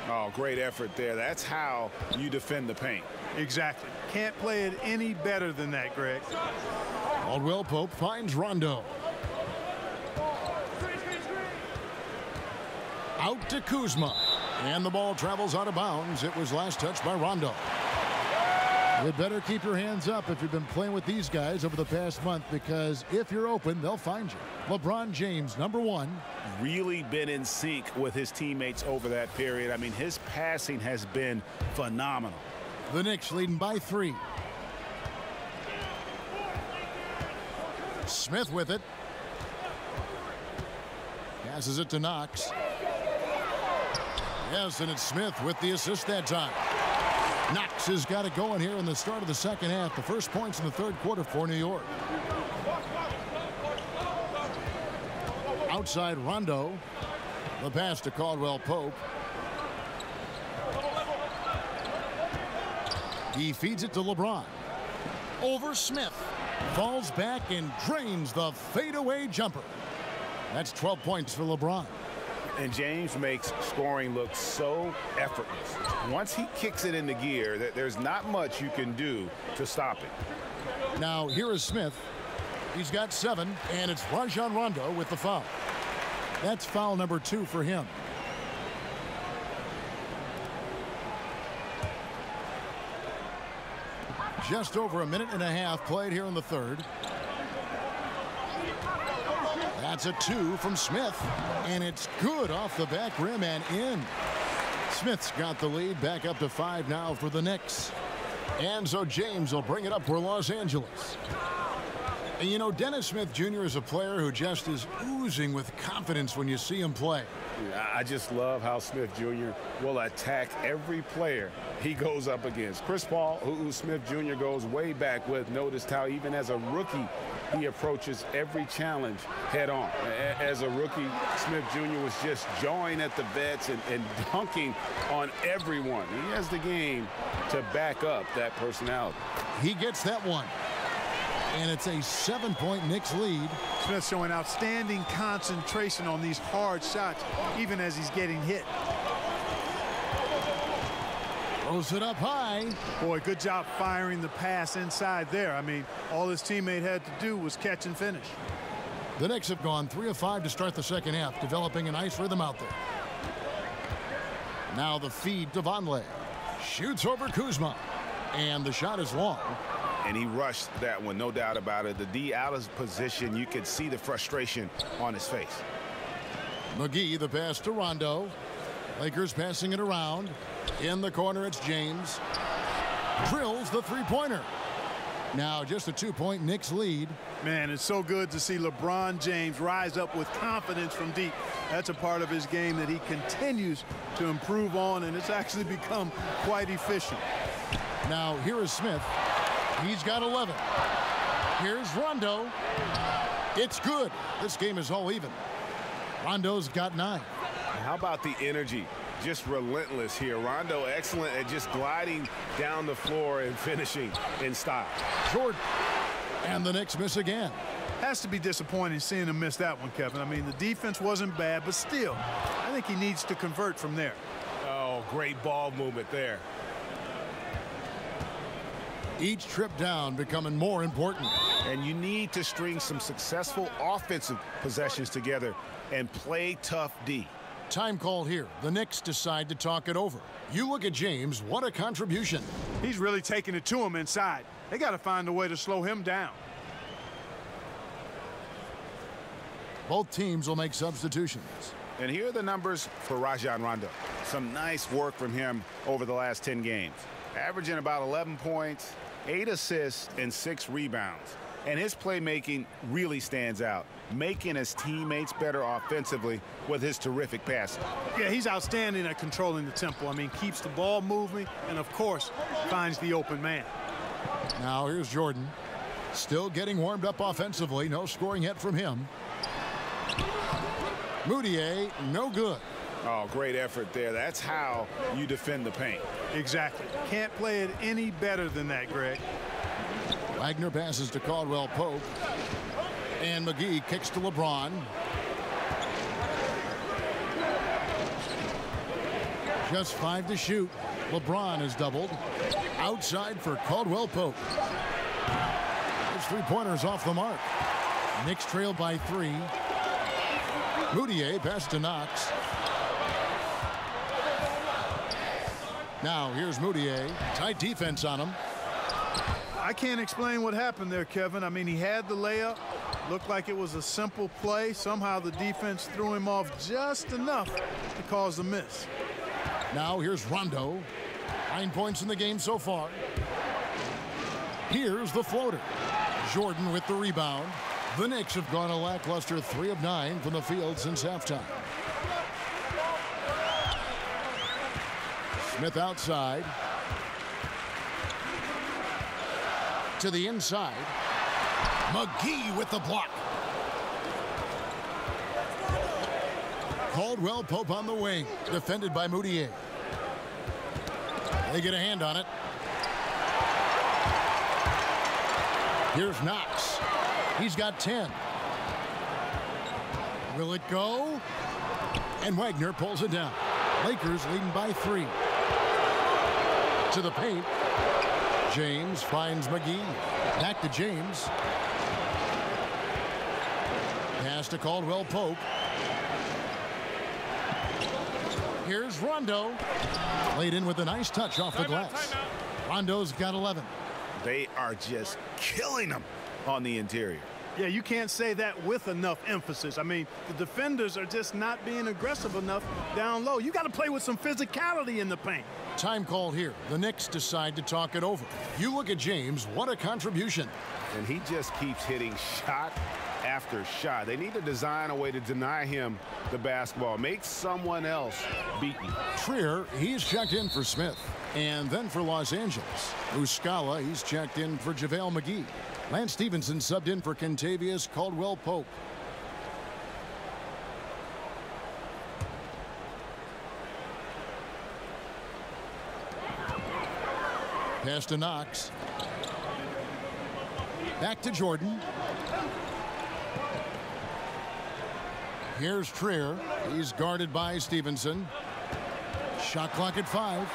Oh, great effort there. That's how you defend the paint. Exactly. Can't play it any better than that, Greg. Caldwell Pope finds Rondo. Out to Kuzma. And the ball travels out of bounds. It was last touched by Rondo. You better keep your hands up if you've been playing with these guys over the past month, because if you're open, they'll find you. LeBron James, number 1. Really been in sync with his teammates over that period. I mean, his passing has been phenomenal. The Knicks leading by 3. Smith with it. Passes it to Knox. Yes, and it's Smith with the assist that time. Knox has got it going here in the start of the second half. The first points in the third quarter for New York. Outside Rondo. The pass to Caldwell Pope. He feeds it to LeBron. Over Smith. Falls back and drains the fadeaway jumper. That's 12 points for LeBron. And James makes scoring look so effortless. Once he kicks it into gear, there's not much you can do to stop it. Now here is Smith. He's got 7, and it's Rajon Rondo with the foul. That's foul number 2 for him. Just over a minute and a half played here in the third. That's a 2 from Smith, and it's good off the back rim and in. Smith's got the lead, back up to 5 now for the Knicks. And so James will bring it up for Los Angeles. And you know, Dennis Smith Jr. is a player who just is oozing with confidence when you see him play. I just love how Smith Jr. will attack every player he goes up against. Chris Paul, who Smith Jr. goes way back with, noticed how even as a rookie, he approaches every challenge head on. As a rookie, Smith Jr. was just jawing at the vets and dunking on everyone. He has the game to back up that personality. He gets that one. And it's a 7-point Knicks lead. Smith showing outstanding concentration on these hard shots, even as he's getting hit. Throws it up high. Boy, good job firing the pass inside there. I mean, all his teammate had to do was catch and finish. The Knicks have gone 3 of 5 to start the second half, developing a nice rhythm out there. Now the feed to Vonleh. Shoots over Kuzma. And the shot is long. And he rushed that one, no doubt about it. The D out of position, you could see the frustration on his face. McGee, the pass to Rondo. Lakers passing it around. In the corner, it's James. Drills the three-pointer. Now just a 2-point Knicks lead. Man, it's so good to see LeBron James rise up with confidence from deep. That's a part of his game that he continues to improve on, and it's actually become quite efficient. Now here is Smith. He's got 11. Here's Rondo. It's good. This game is all even. Rondo's got 9. How about the energy? Just relentless here. Rondo excellent at just gliding down the floor and finishing in style. Jordan. And the Knicks miss again. Has to be disappointing seeing him miss that one, Kevin. I mean, the defense wasn't bad, but still, I think he needs to convert from there. Oh, great ball movement there. Each trip down becoming more important. And you need to string some successful offensive possessions together and play tough D. Time called here. The Knicks decide to talk it over. You look at James, what a contribution. He's really taking it to him inside. They got to find a way to slow him down. Both teams will make substitutions. And here are the numbers for Rajon Rondo. Some nice work from him over the last 10 games. Averaging about 11 points, 8 assists, and 6 rebounds. And his playmaking really stands out, making his teammates better offensively with his terrific passing. Yeah, he's outstanding at controlling the tempo. I mean, keeps the ball moving and, of course, finds the open man. Now here's Jordan. Still getting warmed up offensively. No scoring yet from him. Moutier, no good. Oh, great effort there. That's how you defend the paint. Exactly. Can't play it any better than that, Greg. Wagner passes to Caldwell Pope. And McGee kicks to LeBron. Just 5 to shoot. LeBron is doubled. Outside for Caldwell Pope. His three-pointer's off the mark. Knicks trail by 3. Moutier pass to Knox. Now here's Moutier. Tight defense on him. I can't explain what happened there, Kevin. I mean, he had the layup. Looked like it was a simple play. Somehow the defense threw him off just enough to cause the miss. Now here's Rondo. 9 points in the game so far. Here's the floater. Jordan with the rebound. The Knicks have gone a lackluster 3 of 9 from the field since halftime. Smith outside. To the inside. McGee with the block. Caldwell Pope on the wing. Defended by Moutier. They get a hand on it. Here's Knox. He's got 10. Will it go? And Wagner pulls it down. Lakers leading by 3. To the paint. James finds McGee. Back to James. Pass to Caldwell Pope. Here's Rondo. Laid in with a nice touch off the glass. Rondo's got 11. They are just killing them on the interior. Yeah, you can't say that with enough emphasis. I mean, the defenders are just not being aggressive enough down low. You got to play with some physicality in the paint. Time called here. The Knicks decide to talk it over. You look at James, what a contribution. And he just keeps hitting shot after shot. They need to design a way to deny him the basketball. Make someone else beat you. Trier, he's checked in for Smith. And then for Los Angeles. Muscala, he's checked in for JaVale McGee. Lance Stevenson subbed in for Kentavious Caldwell-Pope. Pass to Knox. Back to Jordan. Here's Trier. He's guarded by Stevenson. Shot clock at 5.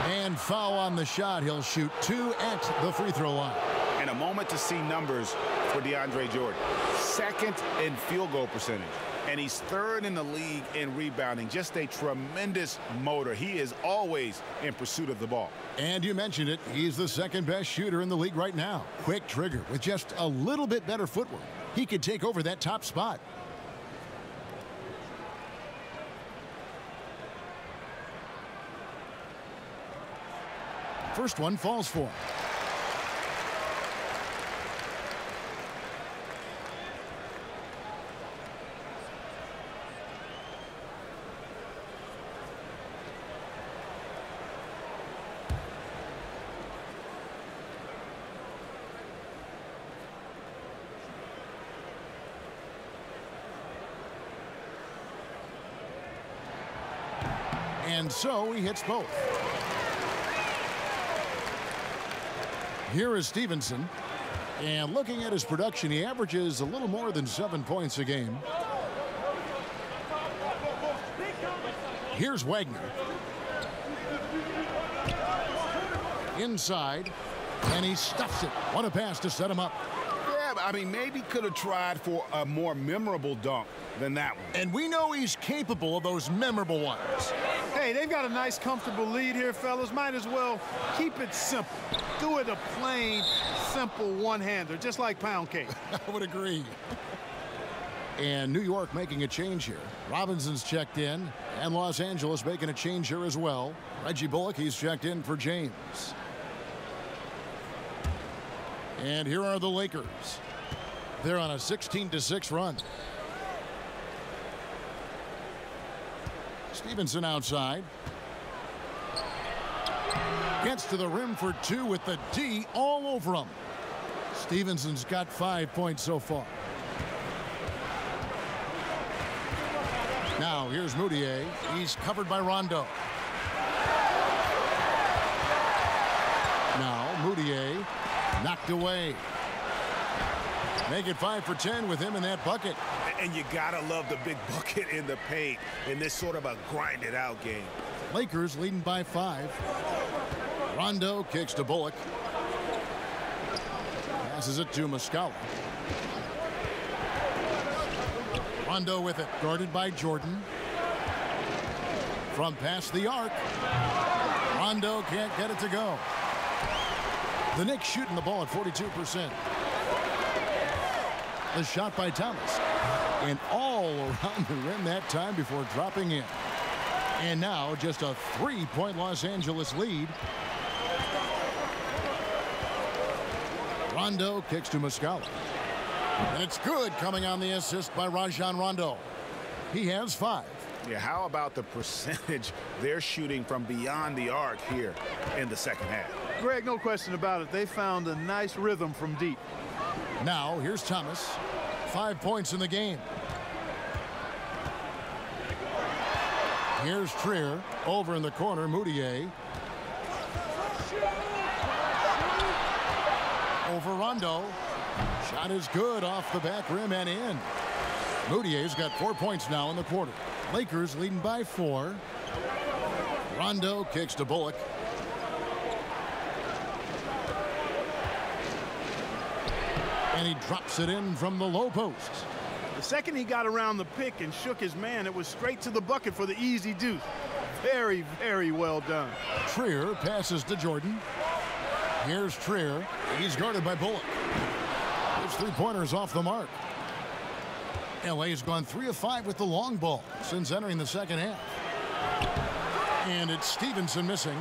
And foul on the shot. He'll shoot 2 at the free throw line. And a moment to see numbers for DeAndre Jordan. Second in field goal percentage. And he's third in the league in rebounding. Just a tremendous motor. He is always in pursuit of the ball. And you mentioned it. He's the second best shooter in the league right now. Quick trigger with just a little bit better footwork. He could take over that top spot. First one falls for him. And so he hits both. Here is Stevenson. And looking at his production, he averages a little more than 7 points a game. Here's Wagner. Inside. And he stuffs it. What a pass to set him up. Yeah, I mean, maybe could have tried for a more memorable dunk than that one. And we know he's capable of those memorable ones. Hey, they've got a nice, comfortable lead here, fellas. Might as well keep it simple. Do it a plain, simple one-hander, just like pound cake. I would agree. And New York making a change here. Robinson's checked in, and Los Angeles making a change here as well. Reggie Bullock, he's checked in for James. And here are the Lakers. They're on a 16-6 run. Stevenson outside. Gets to the rim for 2 with the D all over him. Stevenson's got 5 points so far. Now here's Moutier. He's covered by Rondo. Now Moutier knocked away. Make it 5 for 10 with him in that bucket. And you gotta love the big bucket in the paint in this sort of a grinded out game. Lakers leading by 5. Rondo kicks to Bullock. Passes it to Muscala. Rondo with it, guarded by Jordan. From past the arc. Rondo can't get it to go. The Knicks shooting the ball at 42%. The shot by Thomas. And all around the rim that time before dropping in. And now just a 3-point Los Angeles lead. Rondo kicks to Muscala. And it's good, coming on the assist by Rajon Rondo. He has 5. Yeah, how about the percentage they're shooting from beyond the arc here in the second half? Greg, no question about it. They found a nice rhythm from deep. Now here's Thomas. 5 points in the game. Here's Trier. Over in the corner, Moutier. Over Rondo. Shot is good off the back rim and in. Moutier's got 4 points now in the quarter. Lakers leading by 4. Rondo kicks to Bullock. And he drops it in from the low post. The second he got around the pick and shook his man, it was straight to the bucket for the easy deuce. Very, very well done. Trier passes to Jordan. Here's Trier. He's guarded by Bullock. His three-pointers off the mark. LA's gone 3 of 5 with the long ball since entering the second half. And it's Stevenson missing.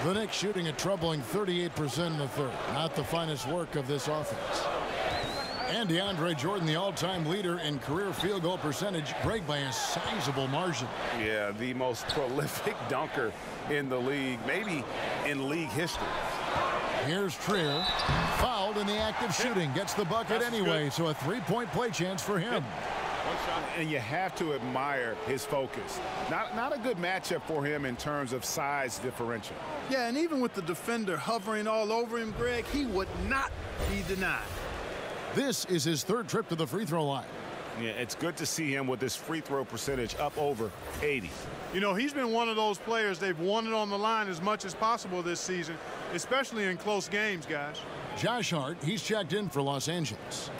The Knicks shooting a troubling 38% in the third. Not the finest work of this offense. And DeAndre Jordan, the all-time leader in career field goal percentage, break by a sizable margin. Yeah, the most prolific dunker in the league, maybe in league history. Here's Trier, fouled in the act of shooting, gets the bucket anyway, so a three-point play chance for him. And you have to admire his focus. Not a good matchup for him in terms of size differential. Yeah, and even with the defender hovering all over him, Greg, he would not be denied. This is his third trip to the free throw line. Yeah, it's good to see him with his free throw percentage up over 80. You know, he's been one of those players they've wanted on the line as much as possible this season, especially in close games, guys. Josh Hart, he's checked in for Los Angeles.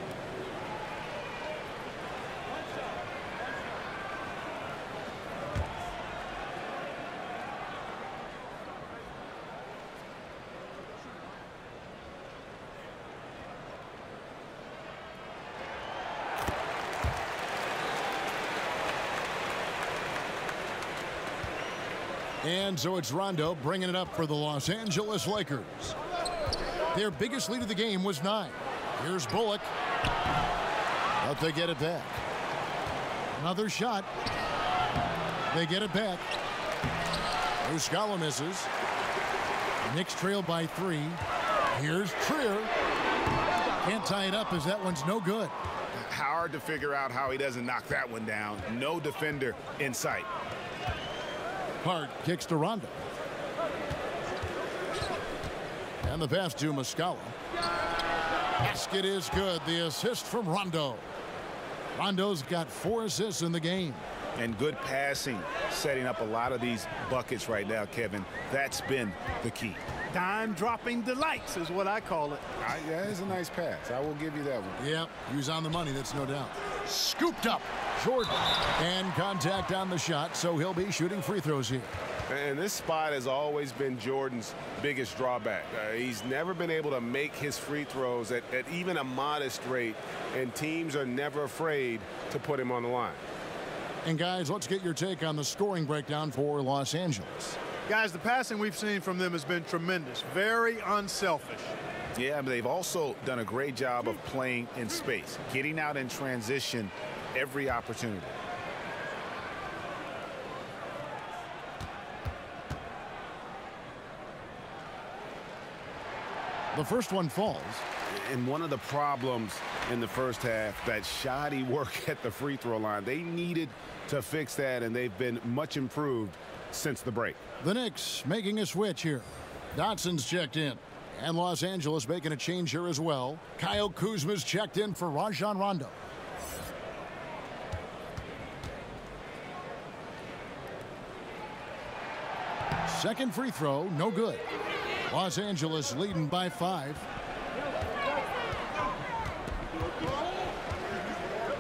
And so it's Rondo bringing it up for the Los Angeles Lakers. Their biggest lead of the game was 9. Here's Bullock. But they get it back. Another shot. They get it back. Muscala misses. Knicks trail by 3. Here's Trier. Can't tie it up as that one's no good. Hard to figure out how he doesn't knock that one down. No defender in sight. Hart kicks to Rondo. And the pass to Muscala. Basket is good. The assist from Rondo. Rondo's got 4 assists in the game. And good passing, setting up a lot of these buckets right now, Kevin. That's been the key. Dime-dropping delights is what I call it. Yeah, it's a nice pass. I will give you that one. Yep, he was on the money, that's no doubt. Scooped up, Jordan. And contact on the shot, so he'll be shooting free throws here. And this spot has always been Jordan's biggest drawback. He's never been able to make his free throws at even a modest rate, and teams are never afraid to put him on the line. And guys, let's get your take on the scoring breakdown for Los Angeles. Guys, the passing we've seen from them has been tremendous. Very unselfish. Yeah, but they've also done a great job of playing in space, getting out in transition every opportunity. The first one falls. And one of the problems in the first half, that shoddy work at the free throw line. They needed to fix that, and they've been much improved since the break. The Knicks making a switch here. Dotson's checked in. And Los Angeles making a change here as well. Kyle Kuzma's checked in for Rajon Rondo. Second free throw, no good. Los Angeles leading by 5.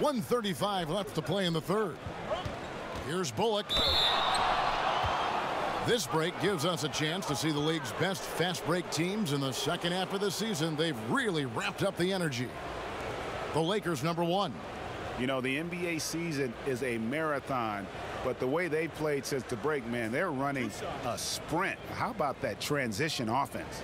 1:35 left to play in the third. Here's Bullock. This break gives us a chance to see the league's best fast break teams in the second half of the season. They've really ramped up the energy. The Lakers #1. You know, the NBA season is a marathon, but the way they played since the break, man, they're running a sprint. How about that transition offense?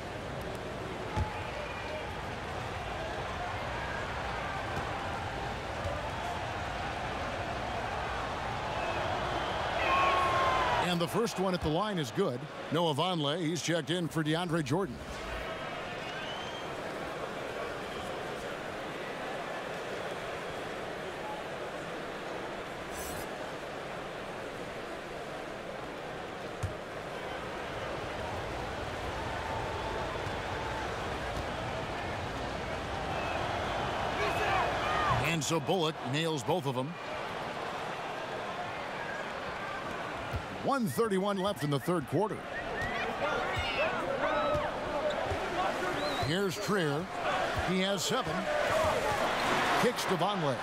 And the first one at the line is good. Noah Vonleh, he's checked in for DeAndre Jordan. And so Bullock nails both of them. 1:31 left in the third quarter. Here's Trier. He has 7. Kicks to Vonleh.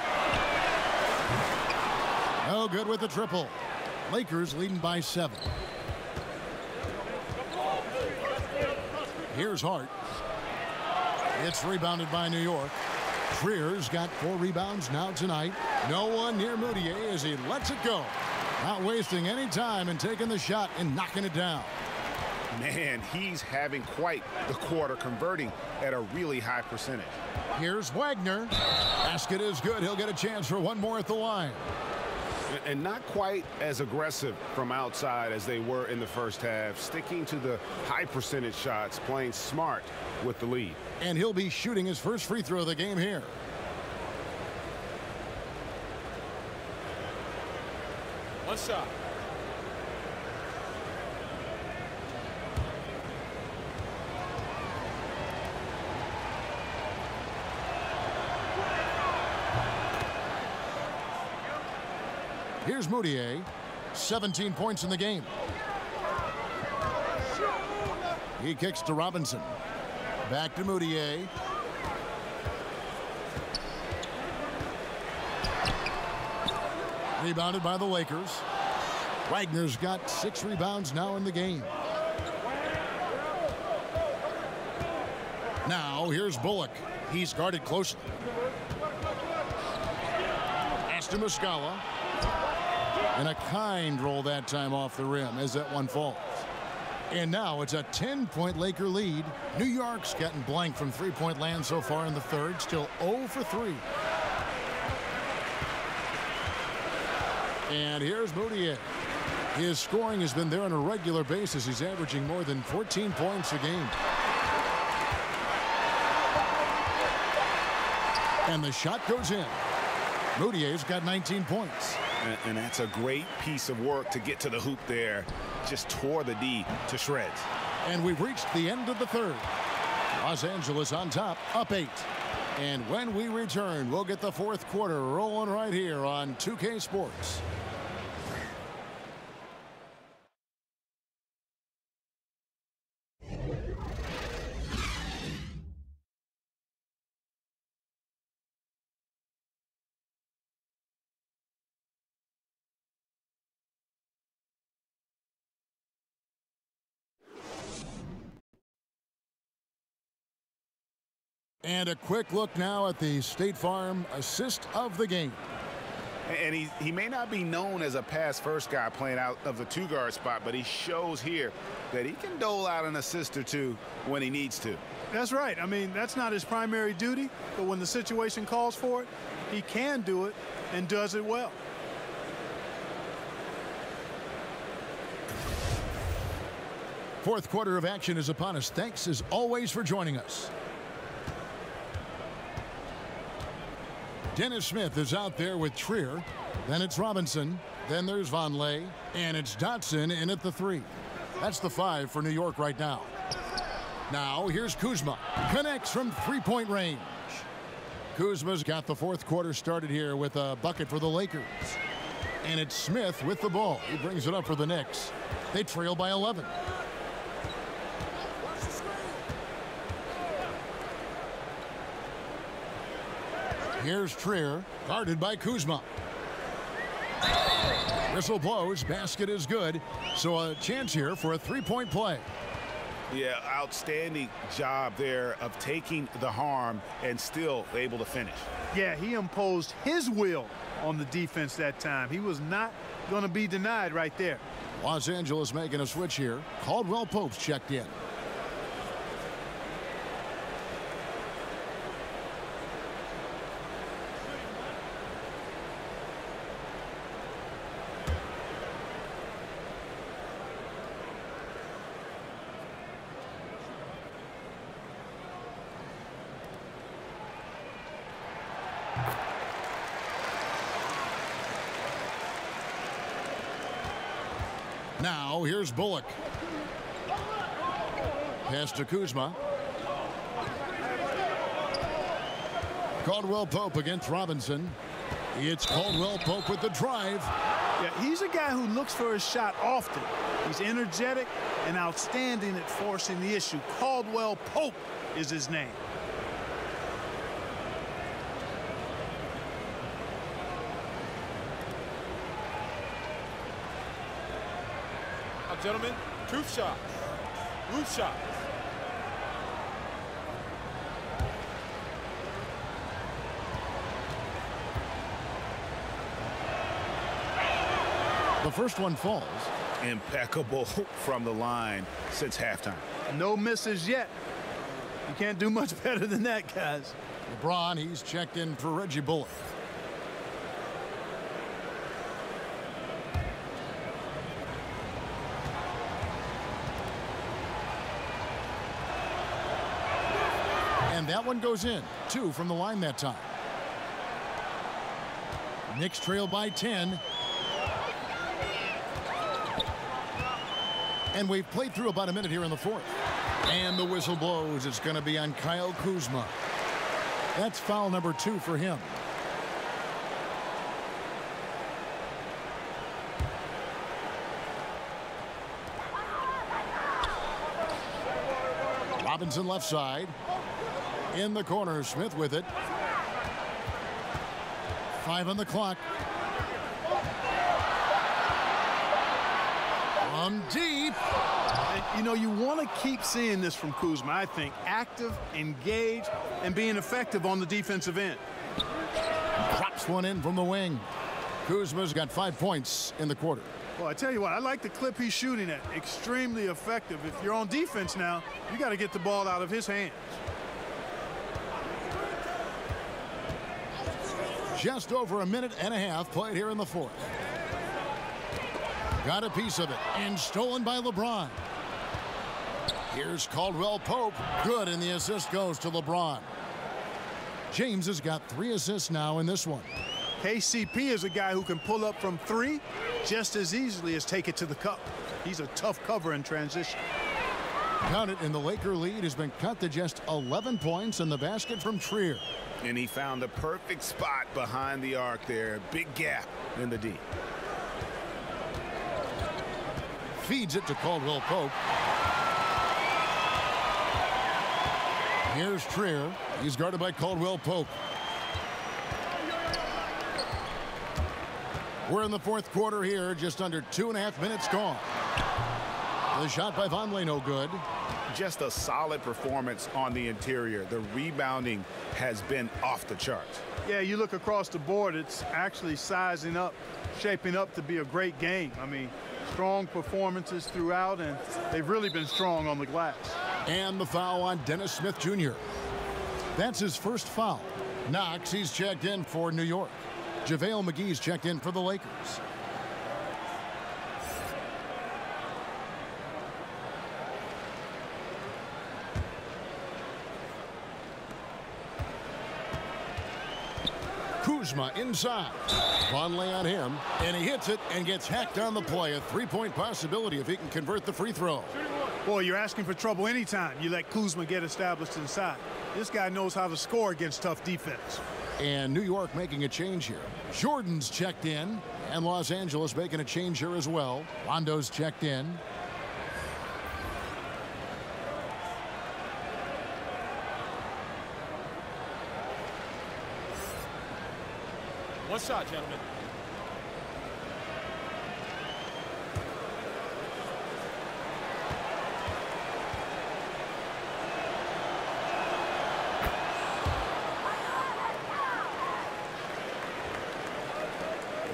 No good with the triple. Lakers leading by 7. Here's Hart. It's rebounded by New York. Trier's got 4 rebounds now tonight. No one near Moutier as he lets it go. Not wasting any time and taking the shot and knocking it down. Man, he's having quite the quarter, converting at a really high percentage. Here's Wagner. Basket is good. He'll get a chance for one more at the line. And not quite as aggressive from outside as they were in the first half, sticking to the high percentage shots, playing smart with the lead. And he'll be shooting his first free throw of the game here. One shot. Here's Moutier. 17 points in the game. He kicks to Robinson. Back to Moutier. Rebounded by the Lakers. Wagner's got 6 rebounds now in the game. Now here's Bullock. He's guarded closely. Pass to Muscala. And a kind roll that time off the rim as that one falls. And now it's a 10-point Laker lead. New York's gotten blank from three-point land so far in the third. Still 0 for 3. And here's Moutier. His scoring has been there on a regular basis. He's averaging more than 14 points a game. And the shot goes in. Moutier's got 19 points. And that's a great piece of work to get to the hoop there. Just tore the D to shreds. And we've reached the end of the third. Los Angeles on top, up 8. And when we return, we'll get the fourth quarter rolling right here on 2K Sports. And a quick look now at the State Farm assist of the game. And he may not be known as a pass-first guy playing out of the 2-guard spot, but he shows here that he can dole out an assist or two when he needs to. That's right. I mean, that's not his primary duty, but when the situation calls for it, he can do it and does it well. Fourth quarter of action is upon us. Thanks as always for joining us. Dennis Smith is out there with Trier. Then it's Robinson. Then there's Vonleh. And it's Dotson in at the 3. That's the 5 for New York right now. Now here's Kuzma. Connects from three-point range. Kuzma's got the fourth quarter started here with a bucket for the Lakers. And it's Smith with the ball. He brings it up for the Knicks. They trail by 11. Here's Trier, guarded by Kuzma. Whistle blows, basket is good. So a chance here for a three-point play. Yeah, outstanding job there of taking the harm and still able to finish. Yeah, he imposed his will on the defense that time. He was not going to be denied right there. Los Angeles making a switch here. Caldwell Pope's checked in. Now here's Bullock. Pass to Kuzma. Caldwell Pope against Robinson. It's Caldwell Pope with the drive. Yeah, he's a guy who looks for his shot often. He's energetic and outstanding at forcing the issue. Caldwell Pope is his name. shot, gentlemen. Truth shot. Loose shot. The first one falls. Impeccable from the line since halftime. No misses yet. You can't do much better than that, guys. LeBron, he's checked in for Reggie Bullock. And that one goes in. 2 from the line that time. Knicks trail by 10. And we've played through about a minute here in the fourth. And the whistle blows. It's going to be on Kyle Kuzma. That's foul number 2 for him. Robinson left side. In the corner, Smith with it. 5 on the clock. From deep. And, you know, you want to keep seeing this from Kuzma, I think. Active, engaged, and being effective on the defensive end. Drops one in from the wing. Kuzma's got 5 points in the quarter. Well, I tell you what, I like the clip he's shooting at. Extremely effective. If you're on defense now, you got to get the ball out of his hands. Just over a minute and a half played here in the fourth. Got a piece of it and stolen by LeBron. Here's Caldwell Pope. Good, and the assist goes to LeBron. James has got 3 assists now in this one. KCP is a guy who can pull up from 3 just as easily as take it to the cup. He's a tough cover in transition. Count it, and the Laker lead has been cut to just 11 points in the basket from Trier. And he found the perfect spot behind the arc there. Big gap in the D. Feeds it to Caldwell Pope. Here's Trier. He's guarded by Caldwell Pope. We're in the fourth quarter here. Just under 2.5 minutes gone. The shot by Vonleh, no good. Just a solid performance on the interior. The rebounding has been off the charts. Yeah, you look across the board, it's actually sizing up, shaping up to be a great game. I mean, strong performances throughout, and they've really been strong on the glass. And the foul on Dennis Smith Jr. That's his first foul. Knox, he's checked in for New York. JaVale McGee's checked in for the Lakers. Kuzma inside. Vonleh on him, and he hits it and gets hacked on the play. A 3-point possibility if he can convert the free throw. Boy, you're asking for trouble anytime you let Kuzma get established inside. This guy knows how to score against tough defense. And New York making a change here. Jordan's checked in, and Los Angeles making a change here as well. Rondo's checked in. One shot, gentlemen.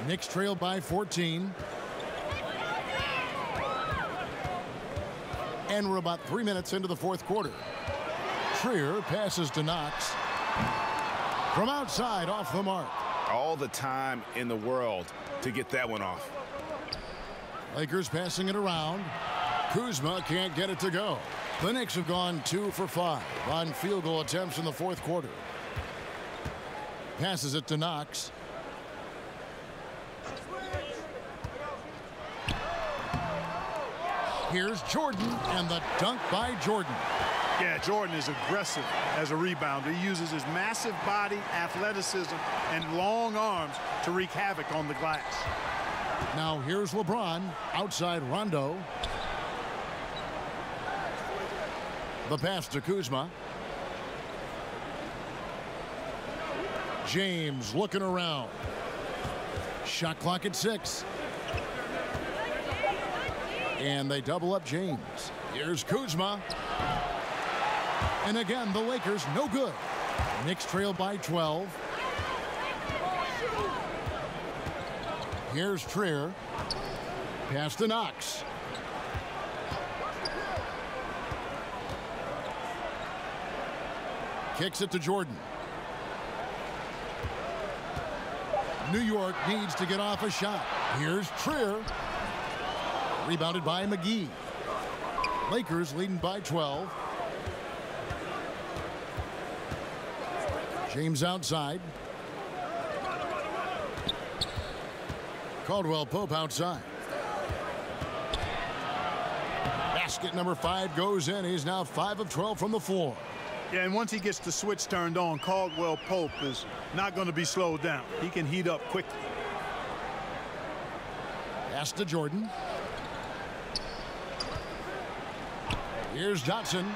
Knicks trail by 14. And we're about 3 minutes into the fourth quarter. Trier passes to Knox. From outside, off the mark. All the time in the world to get that one off. Lakers passing it around. Kuzma can't get it to go. The Knicks have gone 2 for 5 on field goal attempts in the fourth quarter. Passes it to Knox. Here's Jordan, and the dunk by Jordan. Yeah, Jordan is aggressive as a rebounder. He uses his massive body, athleticism, and long arms to wreak havoc on the glass. Now here's LeBron, outside Rondo. The pass to Kuzma. James looking around. Shot clock at 6. And they double up James. Here's Kuzma. And again, the Lakers no good. Knicks trail by 12. Here's Trier. Pass to Knox. Kicks it to Jordan. New York needs to get off a shot. Here's Trier. Rebounded by McGee. Lakers leading by 12. James outside. Caldwell Pope outside. Basket number 5 goes in. He's now 5 of 12 from the floor. Yeah, and once he gets the switch turned on, Caldwell Pope is not going to be slowed down. He can heat up quickly. Pass to Jordan. Here's Johnson.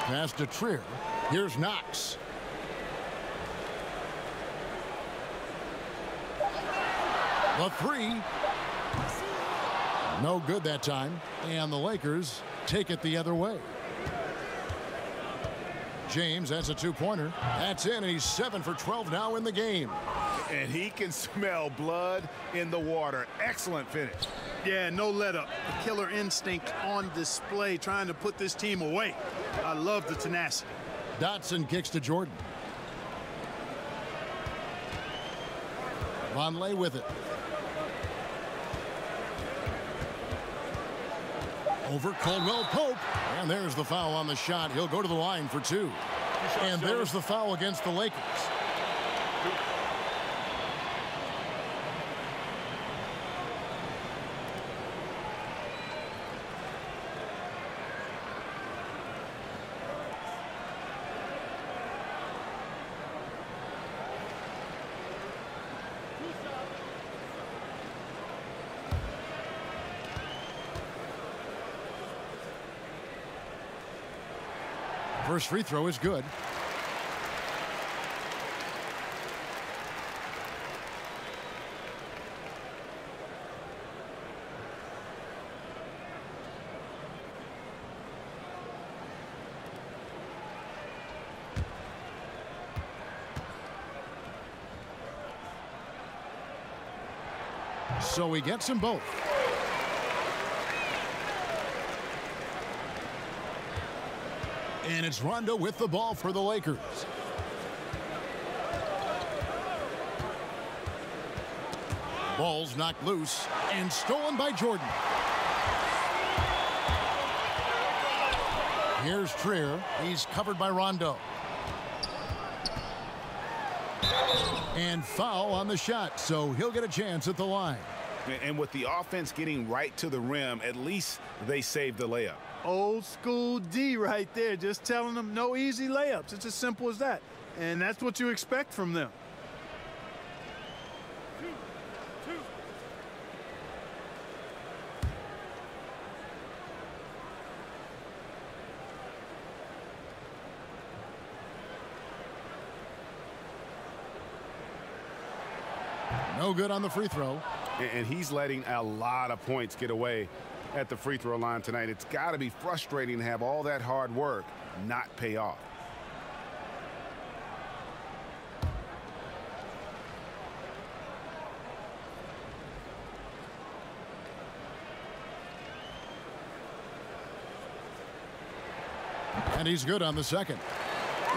Pass to Trier. Here's Knox. The 3. No good that time. And the Lakers take it the other way. James, that's a 2-pointer. That's in, and he's 7 for 12 now in the game. And he can smell blood in the water. Excellent finish. Yeah, no let up. The killer instinct on display, trying to put this team away. I love the tenacity. Dotson kicks to Jordan. Vonleh with it. Over Caldwell Pope. And there's the foul on the shot. He'll go to the line for 2. And there's the foul against the Lakers. First free throw is good. So he gets them both. And it's Rondo with the ball for the Lakers. Ball's knocked loose and stolen by Jordan. Here's Trier. He's covered by Rondo. And foul on the shot, so he'll get a chance at the line. And with the offense getting right to the rim, at least they saved the layup. Old school D right there, just telling them no easy layups. It's as simple as that. And that's what you expect from them. No good on the free throw. And he's letting a lot of points get away at the free throw line tonight. It's got to be frustrating to have all that hard work not pay off. And he's good on the second.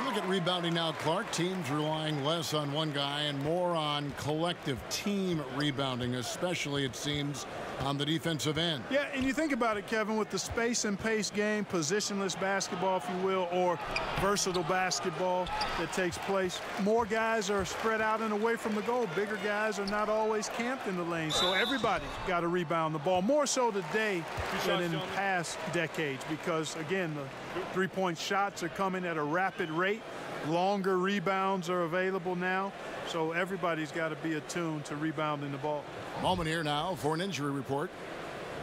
Look at rebounding now, Clark. Teams relying less on one guy and more on collective team rebounding, especially, it seems, on the defensive end. Yeah, and you think about it, Kevin, with the space and pace game, positionless basketball, if you will, or versatile basketball that takes place, more guys are spread out and away from the goal. Bigger guys are not always camped in the lane, so everybody's got to rebound the ball, more so today than in past decades, because, again, the three-point shots are coming at a rapid rate. Longer rebounds are available now, so everybody's got to be attuned to rebounding the ball. Moment here now for an injury report.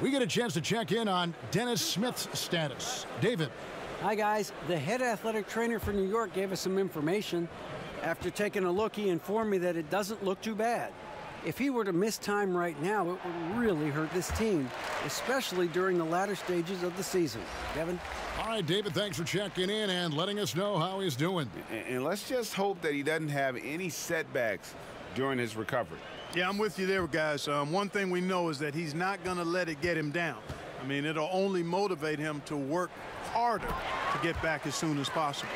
We get a chance to check in on Dennis Smith's status. David. Hi, guys. The head athletic trainer for New York gave us some information. After taking a look, he informed me that it doesn't look too bad. If he were to miss time right now, it would really hurt this team, especially during the latter stages of the season. Kevin? All right, David, thanks for checking in and letting us know how he's doing. And let's just hope that he doesn't have any setbacks during his recovery. Yeah, I'm with you there, guys. One thing we know is that he's not going to let it get him down. I mean, it'll only motivate him to work harder to get back as soon as possible.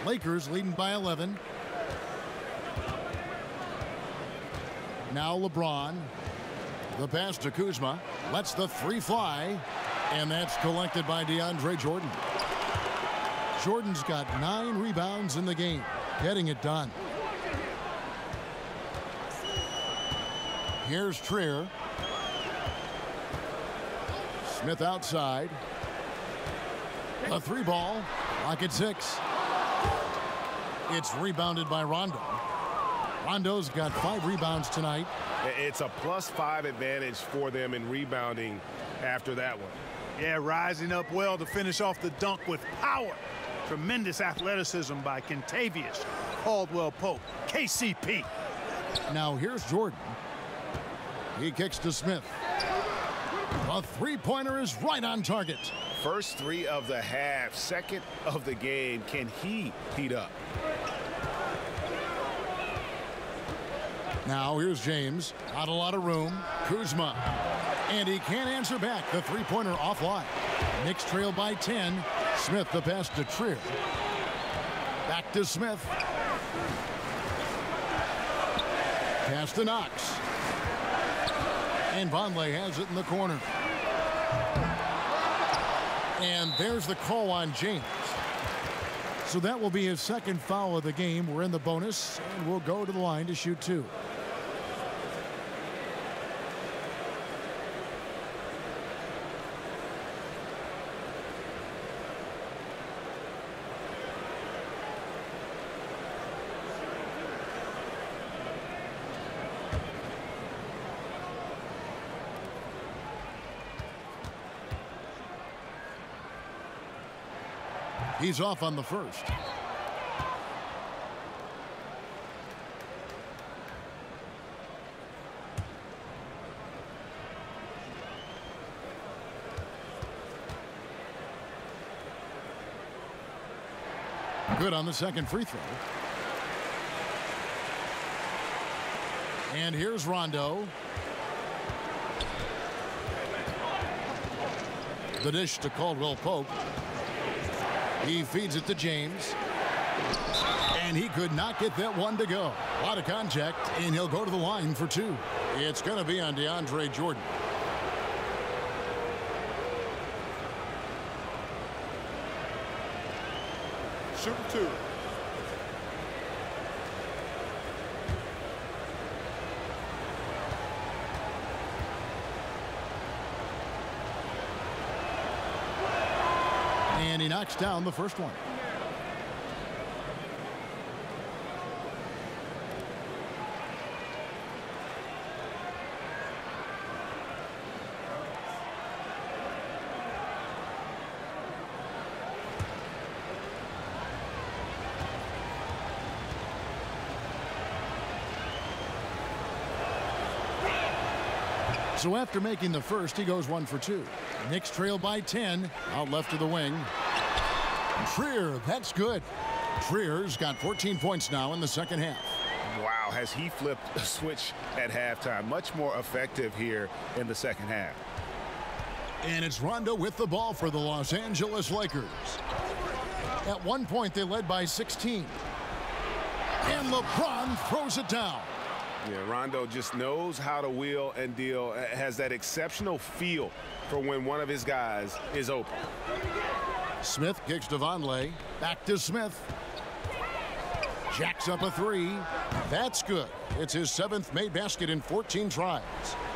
Lakers leading by 11. Now LeBron. The pass to Kuzma. Lets the three fly. And that's collected by DeAndre Jordan. Jordan's got 9 rebounds in the game. Getting it done. Here's Trier. Smith outside. A 3-ball. Lock at 6. It's rebounded by Rondo. Rondo's got 5 rebounds tonight. It's a +5 advantage for them in rebounding after that one. Yeah, rising up well to finish off the dunk with power. Tremendous athleticism by Kentavious Caldwell-Pope, KCP. Now here's Jordan. He kicks to Smith. A 3-pointer is right on target. First 3 of the half, second of the game. Can he heat up? Now here's James. Not a lot of room. Kuzma. And he can't answer back. The 3-pointer offline. Knicks trail by 10. Smith the pass to Trier. Back to Smith. Pass to Knox. And Vonleh has it in the corner. And there's the call on James. So that will be his second foul of the game. We're in the bonus, and we'll go to the line to shoot 2. He's off on the first. Good on the second free throw. And here's Rondo. The dish to Caldwell-Pope. He feeds it to James. And he could not get that one to go. A lot of contact, and he'll go to the line for 2. It's going to be on DeAndre Jordan. Shooting 2. And he knocks down the first one. So after making the first, he goes 1 for 2. Knicks trail by 10. Out left to the wing. Trier, that's good. Trier's got 14 points now in the second half. Wow, has he flipped a switch at halftime. Much more effective here in the second half. And it's Rondo with the ball for the Los Angeles Lakers. At one point, they led by 16. And LeBron throws it down. Yeah, Rondo just knows how to wheel and deal, has that exceptional feel for when one of his guys is open. Smith kicks to Vonleh. Back to Smith. Jacks up a 3. That's good. It's his 7th made basket in 14 tries.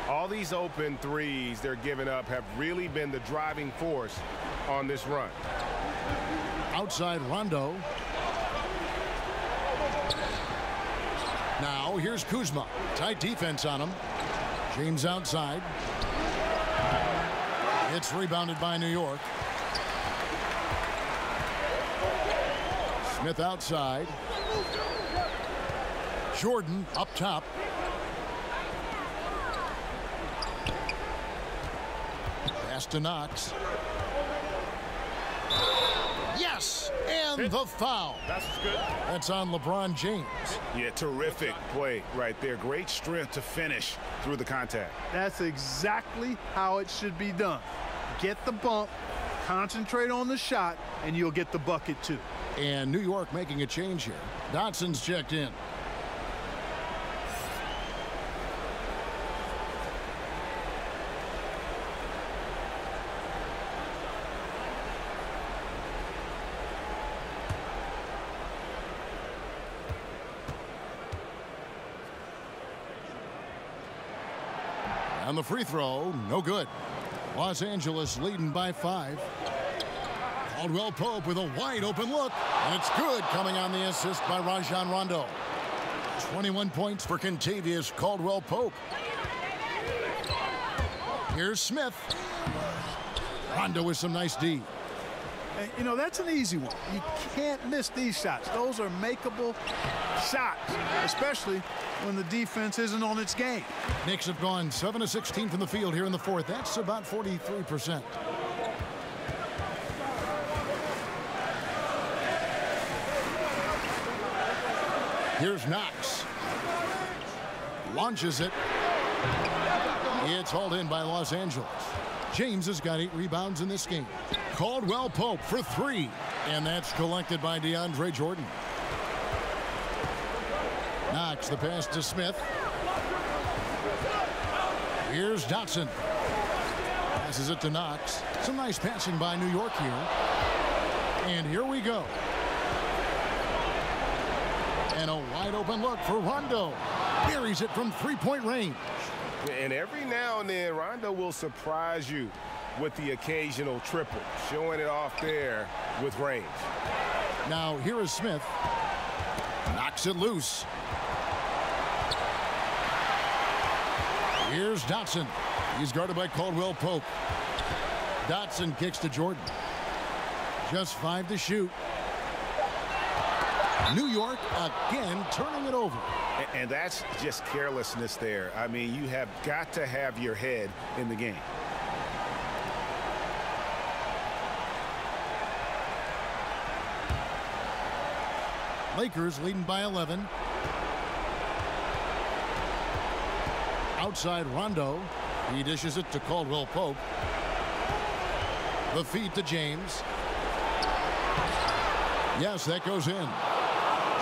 All these open threes they're giving up have really been the driving force on this run. Outside Rondo. Now here's Kuzma. Tight defense on him. James outside. It's rebounded by New York. Smith outside. Jordan up top. Pass to Knox. Yes, and the foul. That's good. That's on LeBron James. Yeah, terrific play right there. Great strength to finish through the contact. That's exactly how it should be done. Get the bump, concentrate on the shot, and you'll get the bucket too. And New York making a change here. Dotson's checked in. On the free throw, no good. Los Angeles leading by 5. Caldwell Pope with a wide open look, and it's good, coming on the assist by Rajon Rondo. 21 points for Kentavious Caldwell Pope. Here's Smith. Rondo with some nice D. And, you know, that's an easy one. You can't miss these shots. Those are makeable shots, especially when the defense isn't on its game. Knicks have gone 7 of 16 from the field here in the fourth. That's about 43%. Here's Knox. Launches it. It's hauled in by Los Angeles. James has got 8 rebounds in this game. Caldwell Pope for 3. And that's collected by DeAndre Jordan. Knox, the pass to Smith. Here's Dotson. Passes it to Knox. Some nice passing by New York here. And here we go. And a wide open look for Rondo. Buries it from three-point range. And every now and then, Rondo will surprise you with the occasional triple, showing it off there with range. Now here is Smith. Knocks it loose. Here's Dotson. He's guarded by Caldwell Pope. Dotson kicks to Jordan. Just 5 to shoot. New York again turning it over. And that's just carelessness there. I mean, you have got to have your head in the game. Lakers leading by 11. Outside Rondo. He dishes it to Caldwell Pope. The feed to James. Yes, that goes in.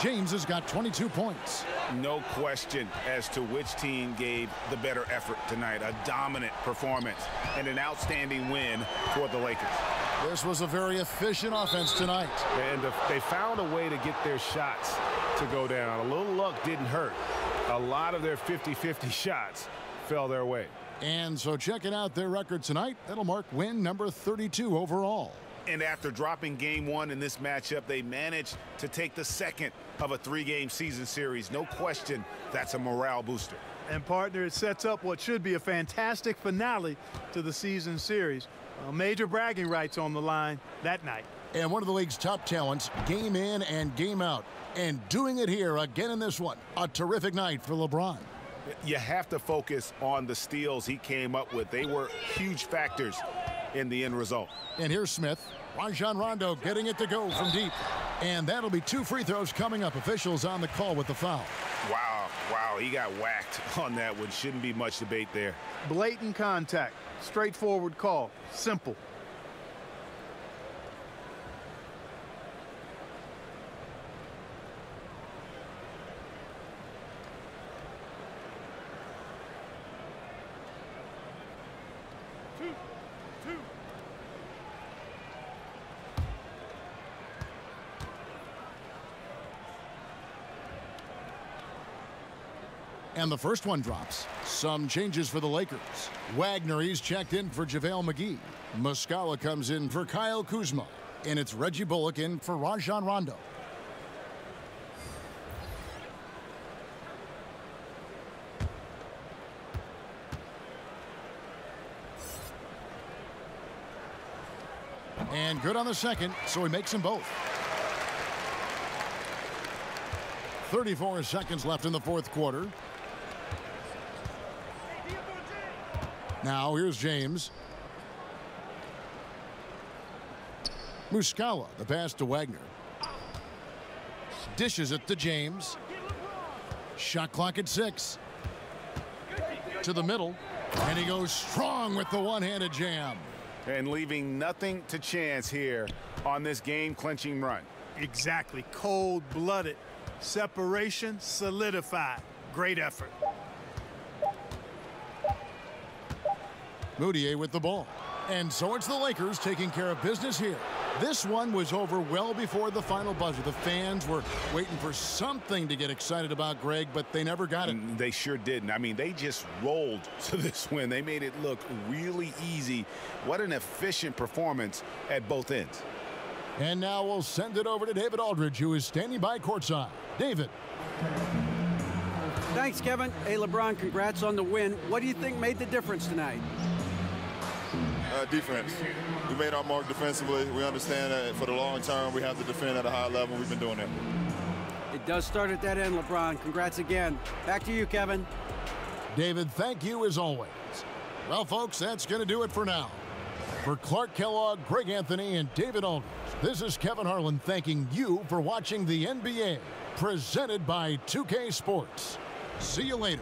James has got 22 points. No question as to which team gave the better effort tonight. A dominant performance and an outstanding win for the Lakers. This was a very efficient offense tonight. And they found a way to get their shots to go down. A little luck didn't hurt. A lot of their 50-50 shots fell their way. And so checking out their record tonight, that'll mark win number 32 overall. And after dropping game 1 in this matchup, they managed to take the second of a 3-game season series. No question, that's a morale booster. And partner, it sets up what should be a fantastic finale to the season series. Major bragging rights on the line that night. And one of the league's top talents, game in and game out. And doing it here again in this one. A terrific night for LeBron. You have to focus on the steals he came up with. They were huge factors in the end result. And here's Smith. Rajon Rondo getting it to go from deep. And that'll be 2 free throws coming up. Officials on the call with the foul. Wow, he got whacked on that one. Shouldn't be much debate there. Blatant contact. Straightforward call. Simple. And the first one drops. Some changes for the Lakers. Wagner, he's checked in for JaVale McGee. Muscala comes in for Kyle Kuzma. And it's Reggie Bullock in for Rajon Rondo. And good on the second, so he makes them both. 34 seconds left in the fourth quarter. Now here's James. Muscala, the pass to Wagner. Dishes it to James. Shot clock at 6. To the middle. And he goes strong with the one-handed jam. And leaving nothing to chance here on this game-clinching run. Exactly. Cold-blooded. Separation solidified. Great effort. Moutier with the ball. And so it's the Lakers taking care of business here. This one was over well before the final buzzer. The fans were waiting for something to get excited about, Greg, but they never got it. They sure didn't. I mean, they just rolled to this win. They made it look really easy. What an efficient performance at both ends. And now we'll send it over to David Aldridge, who is standing by courtside. David. Thanks, Kevin. Hey, LeBron, congrats on the win. What do you think made the difference tonight? Defense. We made our mark defensively. We understand that for the long term, we have to defend at a high level. We've been doing that. It does start at that end, LeBron. Congrats again. Back to you, Kevin. David, thank you as always. Well, folks, that's going to do it for now. For Clark Kellogg, Greg Anthony, and David Aldridge, this is Kevin Harlan thanking you for watching the NBA, presented by 2K Sports. See you later.